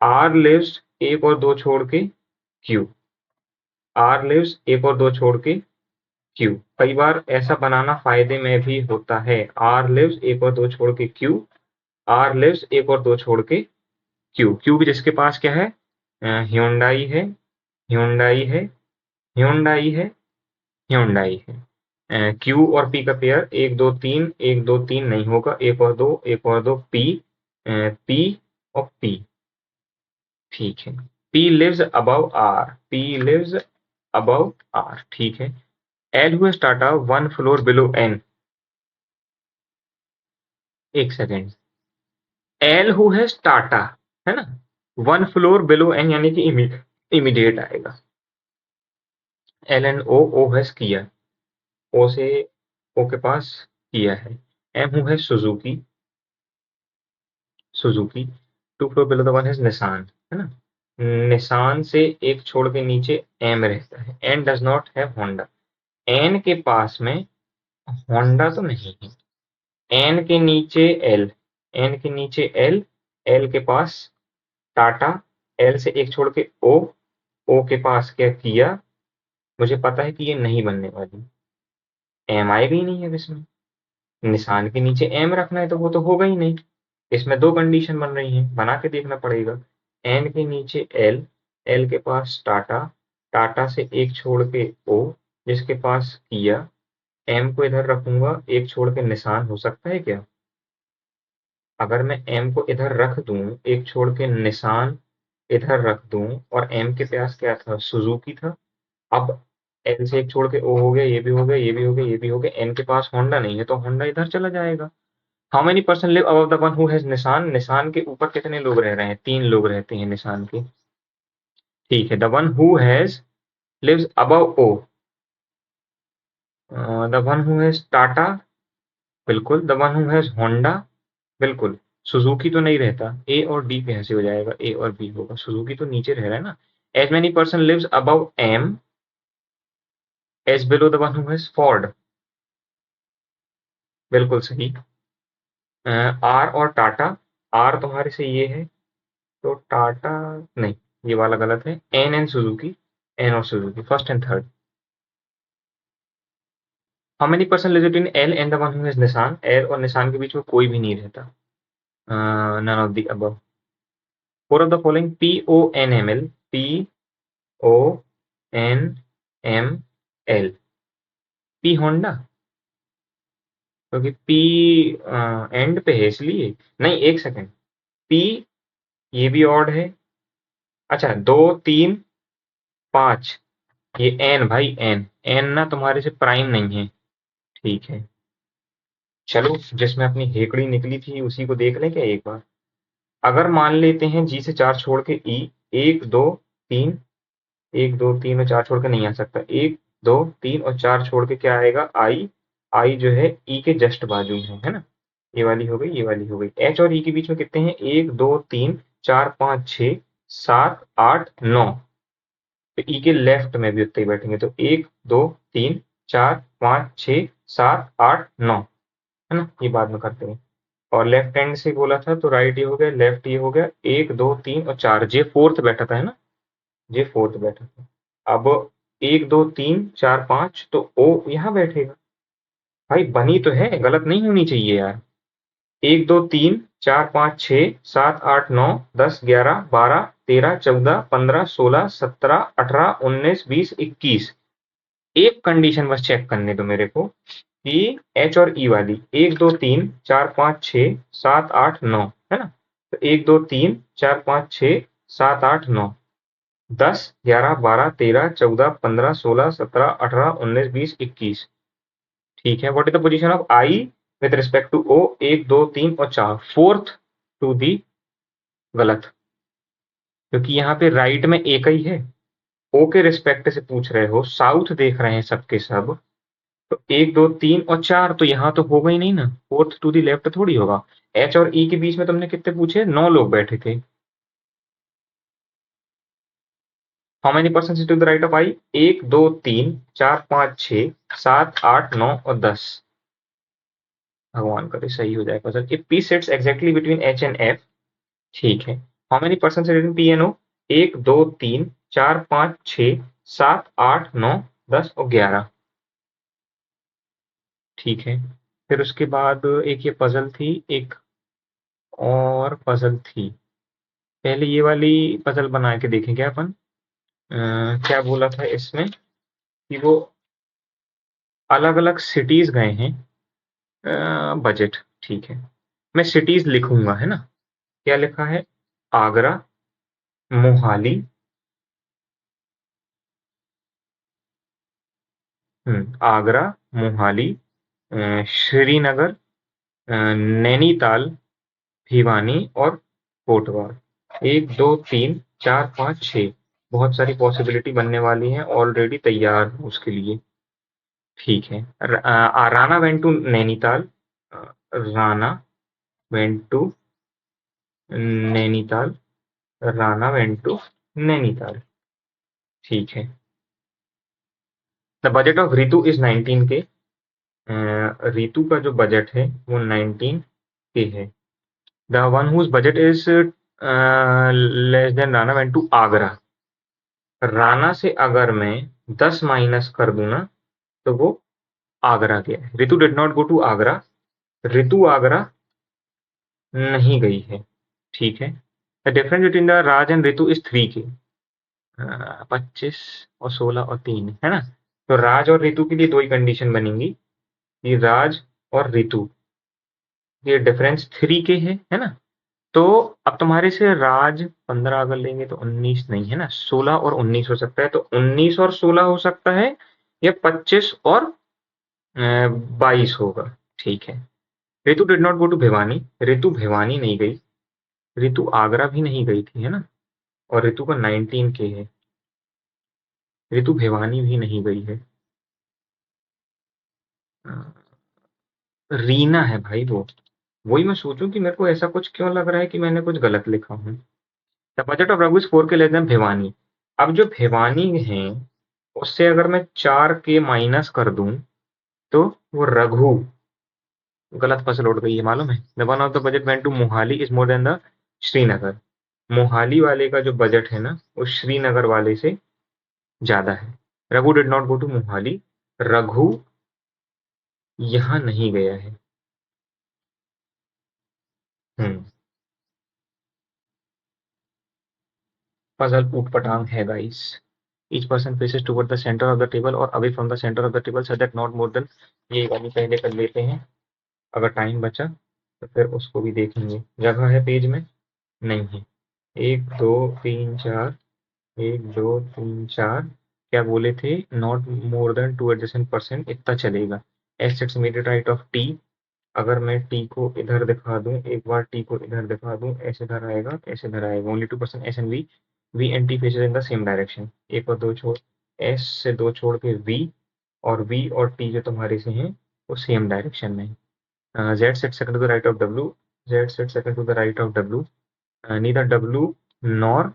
आर लिव्स एक और दो छोड़ के क्यू, आर लिव्स एक और दो छोड़ के क्यू। कई बार ऐसा बनाना फायदे में भी होता है। आर लिव्स एक और दो छोड़ के क्यू, आर लिव्स एक और दो छोड़ के क्यू। क्यू भी जिसके पास क्या है, ह्यूंडई है, ह्यूंडई है, ह्यूंडई है, ह्यूंडई है। क्यू और पी का पेयर 1 2 3, 1 2 3 नहीं होगा, एक और दो, एक और दो, पी, पी और पी। ठीक है। P lives above R, P lives above R, ठीक है। एल हुए टाटा 1 फ्लोर बिलो एन। एक सेकेंड, एल हु हैज टाटा, है ना, 1 फ्लोर बिलो एन यानी कि इमीडिएट आएगा। L N O, O has किया, ओ से ओ के पास किया है। M who has Suzuki, Suzuki 2 floor below the one has Nissan, है ना। निसान से एक छोड़ के नीचे एम रहता है। N does not have Honda, N के पास में होंडा तो नहीं है। एन के नीचे एल, एन के नीचे एल, एल के पास टाटा, एल से एक छोड़ के ओ, ओ के पास क्या किया। मुझे पता है कि ये नहीं बनने वाली, एम आएगा ही नहीं है इसमें। निशान के नीचे एम रखना है तो वो तो होगा ही नहीं। इसमें दो कंडीशन बन रही हैं, बना के देखना पड़ेगा। एन के नीचे एल, एल के पास टाटा, टाटा से एक छोड़ के ओ, जिसके पास किया। एम को इधर रखूंगा, एक छोड़ के निशान हो सकता है क्या? अगर मैं एम को इधर रख दूं, एक छोड़ के निशान इधर रख दूं, और एम के पास क्या था, सुजुकी था। अब एल से एक छोड़ के ओ हो गया, ये भी हो गया, ये भी हो गया, ये भी हो गया। एन के पास होंडा नहीं है तो होंडा इधर चला जाएगा। How many person live above the one who has निशान, निशान के ऊपर कितने लोग रह रहे हैं? 3 लोग रहते हैं निशान के। ठीक है। The one who has lives above O, the one who has Tata, बिल्कुल। The one who has Honda, बिल्कुल। सुजुकी तो नहीं रहता, ए और डी पे ऐसे हो जाएगा, ए और बी होगा। सुजुकी तो नीचे रह रहा है ना। As many person lives above M as below the one who has Ford, बिल्कुल सही। आर और टाटा, आर तुम्हारे से ये है तो टाटा नहीं, ये वाला गलत है। एन एंड सुजुकी, एन और Suzuki, first and third. How many person live between L and the one who has Nissan, L और निशान के बीच में कोई भी नहीं रहता। None of the above. Four of the following P O N M L, P O N M L, P Honda, क्योंकि पी एंड पे है इसलिए। नहीं, एक सेकेंड, पी ये भी ऑड है। अच्छा, 2 3 5, ये एन भाई, एन, एन ना तुम्हारे से प्राइम नहीं है। ठीक है, चलो जिसमें अपनी हेकड़ी निकली थी उसी को देख लें क्या एक बार। अगर मान लेते हैं जी से 4 छोड़ के ई, 1 2 3, 1 2 3 और 4 छोड़ के नहीं आ सकता। 1 2 3 और 4 छोड़ के क्या आएगा, आई। आई जो है ई के जस्ट बाजू में है ना। ये वाली हो गई, ये वाली हो गई। एच और ई के बीच में कितने हैं, 1 2 3 4 5 6 7 8 9। तो ई के लेफ्ट में भी उतने ही बैठेंगे, तो 1 2 3 4 5 6 7 8 9, है ना। ये बाद में करते हैं। और लेफ्ट हैंड से बोला था तो राइट ये हो गया, लेफ्ट ये हो गया। 1 2 3 और 4, जे फोर्थ बैठा था, है ना, जे फोर्थ बैठा था। अब 1 2 3 4 5, तो ओ यहाँ बैठेगा। भाई बनी तो है, गलत नहीं होनी चाहिए यार। 1 2 3 4 5 6 7 8 9 10 11 12 13 14 15 16 17 18 19 20 21। एक कंडीशन बस चेक करने दो मेरे को, कि एच और ई वाली 1 2 3 4 5 6 7 8 9, है ना। तो 1 2 3 4 5 6 7 8 9, 10 11 12 13 14 15 16 17 18 19 20 21। ठीक है। What is the position of I with respect to O 1 2 3 और 4, फोर्थ टू दी गलत, क्योंकि यहाँ पे राइट में एक ही है, ओ के रिस्पेक्ट से पूछ रहे हो, साउथ देख रहे हैं सबके सब, तो 1 2 3 और 4 तो यहाँ तो होगा ही नहीं ना, फोर्थ टू दी लेफ्ट थोड़ी होगा। एच और ई के बीच में तुमने कितने पूछे, 9 लोग बैठे थे। How many person to the right of I, 1 2 3 4 5 6 7 8 9 और 10। भगवान करे सही हो जाए puzzle. If P sits exactly between H and F, ठीक है। How many person in P N O, 1 2 3 4 5 6 7 8 9 10 और 11, ठीक है। फिर उसके बाद एक ये पजल थी, एक और पजल थी। पहले ये वाली पजल बना के देखेंगे अपन। क्या बोला था इसमें कि वो अलग अलग सिटीज गए हैं, बजट, ठीक है। मैं सिटीज लिखूंगा, है ना। क्या लिखा है, आगरा, मोहाली, आगरा, मोहाली, श्रीनगर, नैनीताल, भिवानी और कोटवा। 1 2 3 4 5 6, बहुत सारी पॉसिबिलिटी बनने वाली हैं, ऑलरेडी तैयार हूँ उसके लिए, ठीक है। Rana went to Nainital, Rana went to Nainital, Rana went to Nainital, ठीक है। The budget of Ritu is 19 K, Ritu का जो बजट है वो 19 के है। The one whose budget is less than Rana went to Agra, Rana से अगर मैं 10 माइनस कर दूं ना, तो वो आगरा गया है। Ritu did not go to Agra, Ritu Agra नहीं गई है, ठीक है। The difference between the Raj and Ritu is 3 K, 25 और 16 और 3, है ना। तो राज और रितु के लिए दो ही कंडीशन बनेंगी, कि राज और रितु ये डिफरेंस 3 के है ना। तो अब तुम्हारे से राज 15 अगर लेंगे तो 19 नहीं, है ना, 16 और 19 हो सकता है, तो 19 और 16 हो सकता है, या 25 और 22 होगा, ठीक है। Ritu did not go to Bhiwani, Ritu Bhiwani नहीं गई, रितु आगरा भी नहीं गई थी, है ना, और रितु का 19 के है, रितु भिवानी भी नहीं गई है। अ, रीना है भाई वो, वही मैं सोचूं कि मेरे को ऐसा कुछ क्यों लग रहा है कि मैंने कुछ गलत लिखा हूँ। The budget of Raghu is 4 के लेस देन भिवानी, अब जो भिवानी है उससे अगर मैं 4 के माइनस कर दूं, तो वो रघु, गलत फसल उड़ गई है मालूम है। The one of the budget went to Mohali is more than the Srinagar, Mohali वाले का जो बजट है ना वो श्रीनगर वाले से ज्यादा है। Raghu did not go to Mohali, Raghu यहाँ नहीं गया है। हम्म पजल ऊट पटांग है guys. Each person faces toward the centre of the table और away from the centre of the table so that not more than, ये वाली पहले कर लेते हैं, अगर टाइम बचा तो फिर उसको भी देखेंगे। जगह है पेज में, नहीं है। 1 2 3 4, 1 2 3 4, क्या बोले थे, not more then 2 adjacent percent, इतना चलेगा। S sets immediate right of T, अगर मैं टी को इधर दिखा दूं, एक बार टी को इधर दिखा दूं, ऐसे इधर आएगा, ऐसे इधर आएगा, only 2% S and V, V and T faces in the same direction. एक और दो छोड़, एस से दो छोड़ के वी, और वी और टी जो तुम्हारे से हैं वो सेम डायरेक्शन में है। Z sits second to the right of W, Z sits second to the right of W, neither W nor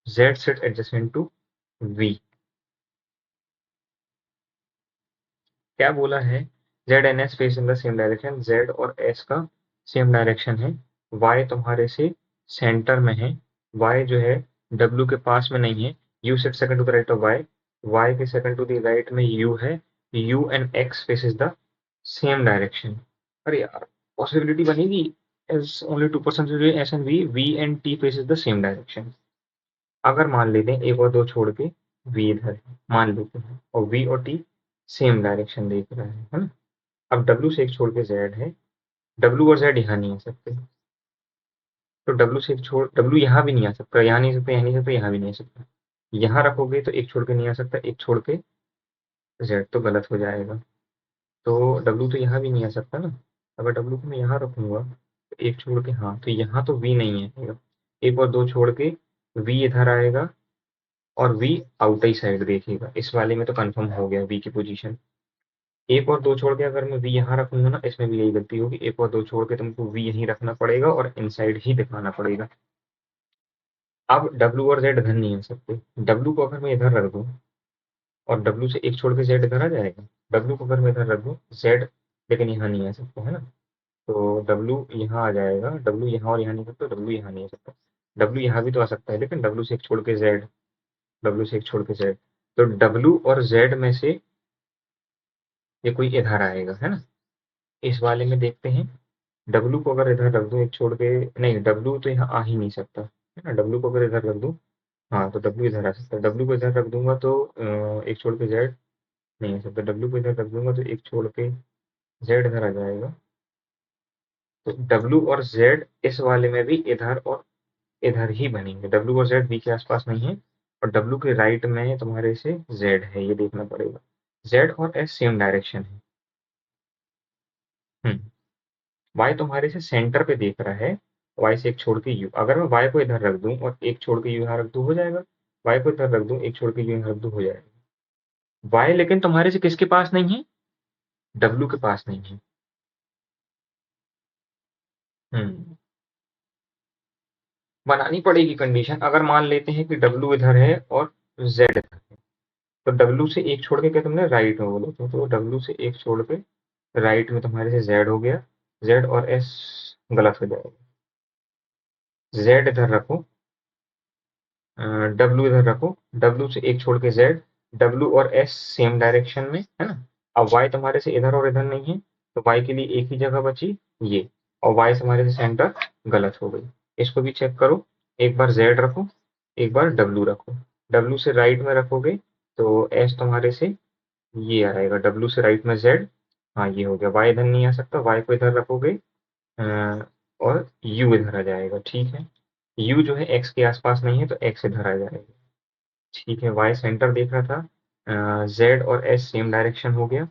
Z sits adjacent to V. क्या बोला है, Z and S face in the same direction, Z और एस का सेम डायरेक्शन है। वाई तुम्हारे से सेंटर में है, वाई जो है डब्ल्यू के पास में नहीं है। U sits second to the right of Y, Y के सेकंड टू द राइट में यू है, U and X faces the same direction. अरे यार, पॉसिबिलिटी बनेगी as only 2% S and V and T faces the same direction. अगर मान लेते हैं एक और दो छोड़ के वी इधर है, मान लेते हैं, और वी और टी सेम डायरेक्शन देख रहा है ना। अब डब्ल्यू से एक छोड़ के जेड है, डब्ल्यू और जेड यहाँ नहीं आ सकते, तो डब्ल्यू से एक छोड़, डब्ल्यू यहाँ भी नहीं आ सकता, यहाँ नहीं आ सकता, यहाँ नहीं आ सकता, यहाँ भी नहीं आ सकता। यहाँ रखोगे तो एक छोड़ के नहीं आ सकता, एक छोड़ के, जेड तो गलत हो जाएगा, तो डब्ल्यू तो यहाँ भी नहीं आ सकता ना, तो जेड तो गलत हो जाएगा। तो डब्ल्यू से एक छोड़ के जेड है, डब्ल्यू और जेड यहाँ नहीं आ सकते, यहाँ नहीं आ सकता, यहाँ भी नहीं आ सकता। यहाँ रखोगे तो एक छोड़ के नहीं आ सकता, एक छोड़ के, अगर डब्ल्यू को मैं यहाँ रखूंगा तो एक छोड़ के, हाँ तो यहाँ तो वी नहीं है, एक और दो छोड़ के वी इधर आएगा और वी आउट ही साइड देखेगा। इस वाले में तो कंफर्म हो गया वी की पोजीशन। एक और दो छोड़ के अगर मैं वी यहाँ रखूंगा ना, इसमें भी यही गलती होगी, एक और दो छोड़ के तुमको वी यहीं रखना पड़ेगा और इनसाइड ही दिखाना पड़ेगा। अब डब्ल्यू और जेड इधर नहीं आ सकते। डब्ल्यू को अगर मैं इधर रख दूं और डब्ल्यू से एक छोड़ के जेड इधर आ जाएगा। डब्ल्यू को अगर मैं इधर रख दूं जेड, लेकिन यहाँ नहीं आ सकता है ना, तो डब्ल्यू यहाँ आ जाएगा। डब्ल्यू यहाँ और यहाँ नहीं आ सकता, डब्ल्यू यहाँ नहीं आ सकता। डब्ल्यू यहाँ भी तो आ सकता है, लेकिन डब्ल्यू से एक छोड़ के जेड, डब्ल्यू से एक छोड़ के जेड, तो डब्ल्यू और जेड में से ये कोई इधर आएगा है ना। इस वाले में देखते हैं, डब्ल्यू को अगर इधर रख दूं एक छोड़ के, नहीं डब्ल्यू तो यहाँ आ ही नहीं सकता है ना। डब्ल्यू को अगर इधर रख दूं, हाँ तो डब्ल्यू इधर आ सकता है। डब्ल्यू को इधर रख दूंगा तो एक छोड़ के जेड नहीं आ सकता। डब्ल्यू को इधर रख दूंगा तो एक छोड़ के जेड इधर आ जाएगा। तो डब्ल्यू और जेड इस वाले में भी इधर और इधर ही बनेंगे। डब्ल्यू और जेड बी के आसपास नहीं है, और डब्ल्यू के राइट में तुम्हारे से जेड है, ये देखना पड़ेगा। जेड और एस सेम डायरेक्शन है। वाई तुम्हारे से सेंटर पे देख रहा है, वाई से एक छोड़ के यू। अगर मैं वाई को इधर रख दूं और एक छोड़ के यू यहाँ रख दूं, हो जाएगा। वाई को इधर रख दूं, एक छोड़ के यू यहाँ रख दूं, हो जाएगा। वाई लेकिन तुम्हारे से किसके पास नहीं है? डब्ल्यू के पास नहीं है। हम्म बनानी पड़ेगी कंडीशन। अगर मान लेते हैं कि डब्ल्यू इधर है और जेड इधर है, तो डब्ल्यू से एक छोड़ के, क्या तुमने राइट में बोला था, तो डब्ल्यू से एक छोड़ के राइट में तुम्हारे से जेड हो गया। जेड और एस गलत हो जाएगा। जेड इधर रखो, डब्ल्यू इधर रखो, डब्ल्यू से एक छोड़ के जेड, डब्ल्यू और एस सेम डायरेक्शन में है ना। अब वाई तुम्हारे से इधर और इधर नहीं है, तो वाई के लिए एक ही जगह बची ये, और वाई से हमारे से सेंटर गलत हो गई। इसको भी चेक करो, एक बार जेड रखो, एक बार डब्ल्यू रखो। डब्ल्यू से राइट में रखोगे तो एस तुम्हारे से ये आएगा, डब्ल्यू से राइट में जेड, हाँ ये हो गया। वाई इधर नहीं आ सकता, वाई को इधर रखोगे और यू इधर आ जाएगा। ठीक है, यू जो है एक्स के आसपास नहीं है, तो एक्स इधर आ जाएगा। ठीक है, वाई सेंटर देख रहा था, जेड और एस सेम डायरेक्शन हो गया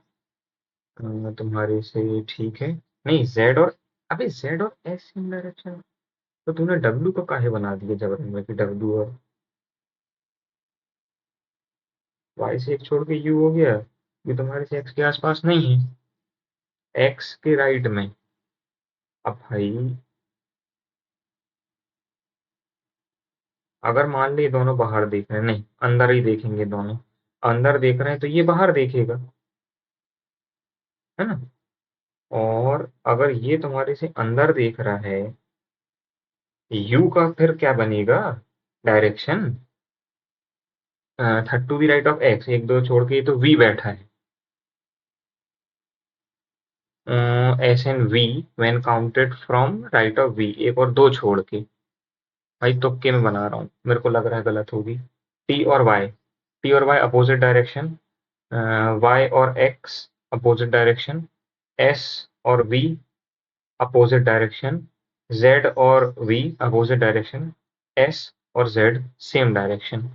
तुम्हारे से। ठीक है, नहीं जेड और, अबे जेड और एस सेम डायरेक्शन, तो तूने डब्ल्यू को काहे बना दिया जबरन में कि डब्ल्यू और वाई से एक छोड़ के यू हो गया। ये तुम्हारे से एक्स के आसपास नहीं है, एक्स के राइट में। अब भाई अगर मान ली दोनों बाहर देख रहे हैं, नहीं अंदर ही देखेंगे दोनों, अंदर देख रहे हैं तो ये बाहर देखेगा है ना। और अगर ये तुम्हारे से अंदर देख रहा है, यू का फिर क्या बनेगा direction, third to the right of X, एक दो छोड़ के, ये तो वी बैठा है, S and V when counted from right of V, एक और दो छोड़ के। भाई तुक्के में बना रहा हूँ, मेरे को लग रहा है गलत होगी। टी और वाई, टी और वाई अपोजिट डायरेक्शन, वाई और एक्स अपोजिट डायरेक्शन, एस और वी अपोजिट डायरेक्शन, जेड और वी अपोजिट डायरेक्शन, एस और Z same direction.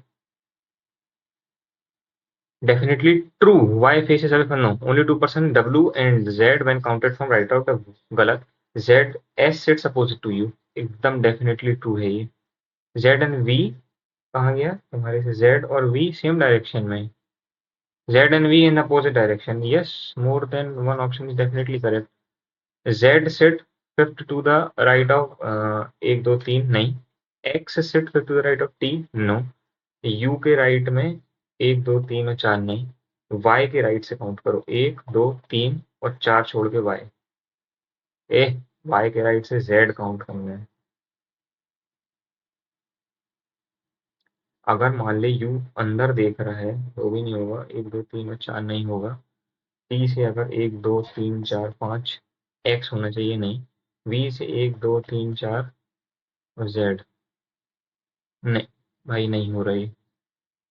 Definitely true. Y faces away from, no. Only 2% W and Z when counted from right out of गलत। Z S sits opposite to you। एकदम definitely true है ये। Z and V कहाँ गया तुम्हारे से? Z और V सेम डायरेक्शन में। Z and V in opposite direction। Yes, more than one option is definitely correct। Z sit fifth to the right of एक दो तीन नहीं। X sit fifth to the right of T no। You के राइट में एक दो तीन और चार नहीं। वाई के राइट से काउंट करो, एक दो तीन और चार छोड़ के वाई। ए वाई के राइट से जेड काउंट करना है। अगर मान ले यू अंदर देख रहा है तो भी नहीं होगा, एक दो तीन और चार नहीं होगा। टी से अगर एक दो तीन चार पाँच, एक्स होना चाहिए नहीं। वी से एक दो तीन चार और जेड नहीं। भाई नहीं हो रही,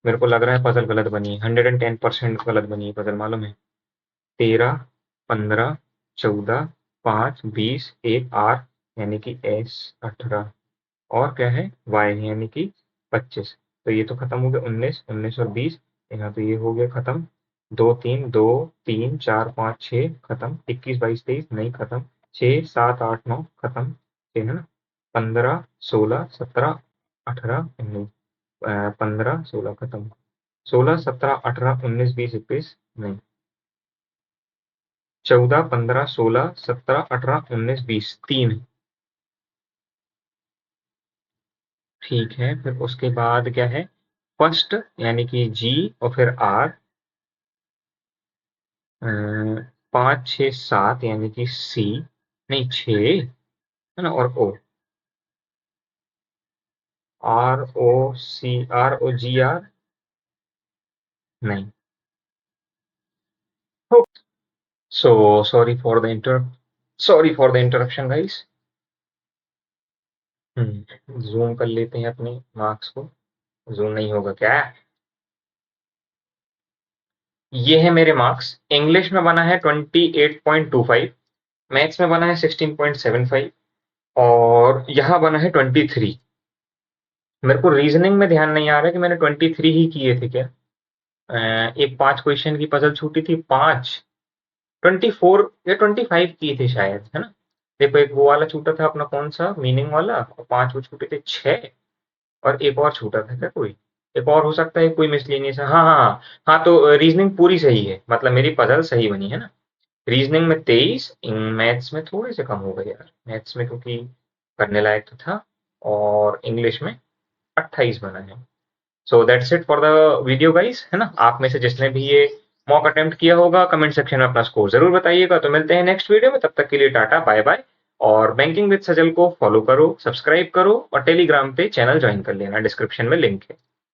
मेरे को लग रहा है पजल गलत बनी है, 110% गलत बनी है पजल, मालूम है। 13, 15, 14, 5, 20, एक आर यानी कि एस 18, और क्या है वाई यानी कि 25। तो ये तो खत्म हो गया, 19, 19 और 20, यहाँ तो ये हो गया खत्म। दो तीन 4 5 6 खत्म, 21 22 23 नहीं खत्म, 6 7 8 9 खत्म, ठीक है ना। 15 16 17 18 19, 15 16 खत्म, 16 17 18 19 20 21 नहीं, 14 15 16 17 18 19 20 3, ठीक है। फिर उसके बाद क्या है, फर्स्ट यानी कि जी और फिर आर, 5 6 7 यानी कि सी, नहीं 6 है ना, और O, R O C, R O G R नहीं। So sorry for the interruption guys. Zoom कर लेते हैं अपने मार्क्स को, जूम नहीं होगा क्या। ये है मेरे मार्क्स, इंग्लिश में बना है 28.25, मैथ्स में बना है 16.75, और यहाँ बना है 23। मेरे को रीजनिंग में ध्यान नहीं आ रहा है कि मैंने 23 ही किए थे क्या। एक 5 क्वेश्चन की पजल छूटी थी, 5, 24 या 25 किए थे शायद, है ना। देखो एक वो वाला छूटा था अपना, कौन सा मीनिंग वाला, और 5 वो छूटे थे, 6, और एक और छूटा था क्या कोई, एक और हो सकता है कोई मिसलेनियस है। हाँ हाँ हाँ हाँ, तो रीजनिंग पूरी सही है, मतलब मेरी पजल सही बनी है ना। रीजनिंग में 23, मैथ्स में थोड़े से कम हो गए यार, मैथ्स में क्योंकि करने लायक तो था, और इंग्लिश में 28 बना है। So that's it for the video guys, है ना। आप में से जिसने भी ये मॉक अटेम्प्ट किया होगा कमेंट सेक्शन में अपना स्कोर जरूर बताइएगा। तो मिलते हैं नेक्स्ट वीडियो में, तब तक के लिए टाटा बाय बाय। और बैंकिंग विद सजल को फॉलो करो, सब्सक्राइब करो, और टेलीग्राम पे चैनल ज्वाइन कर लेना, डिस्क्रिप्शन में लिंक है।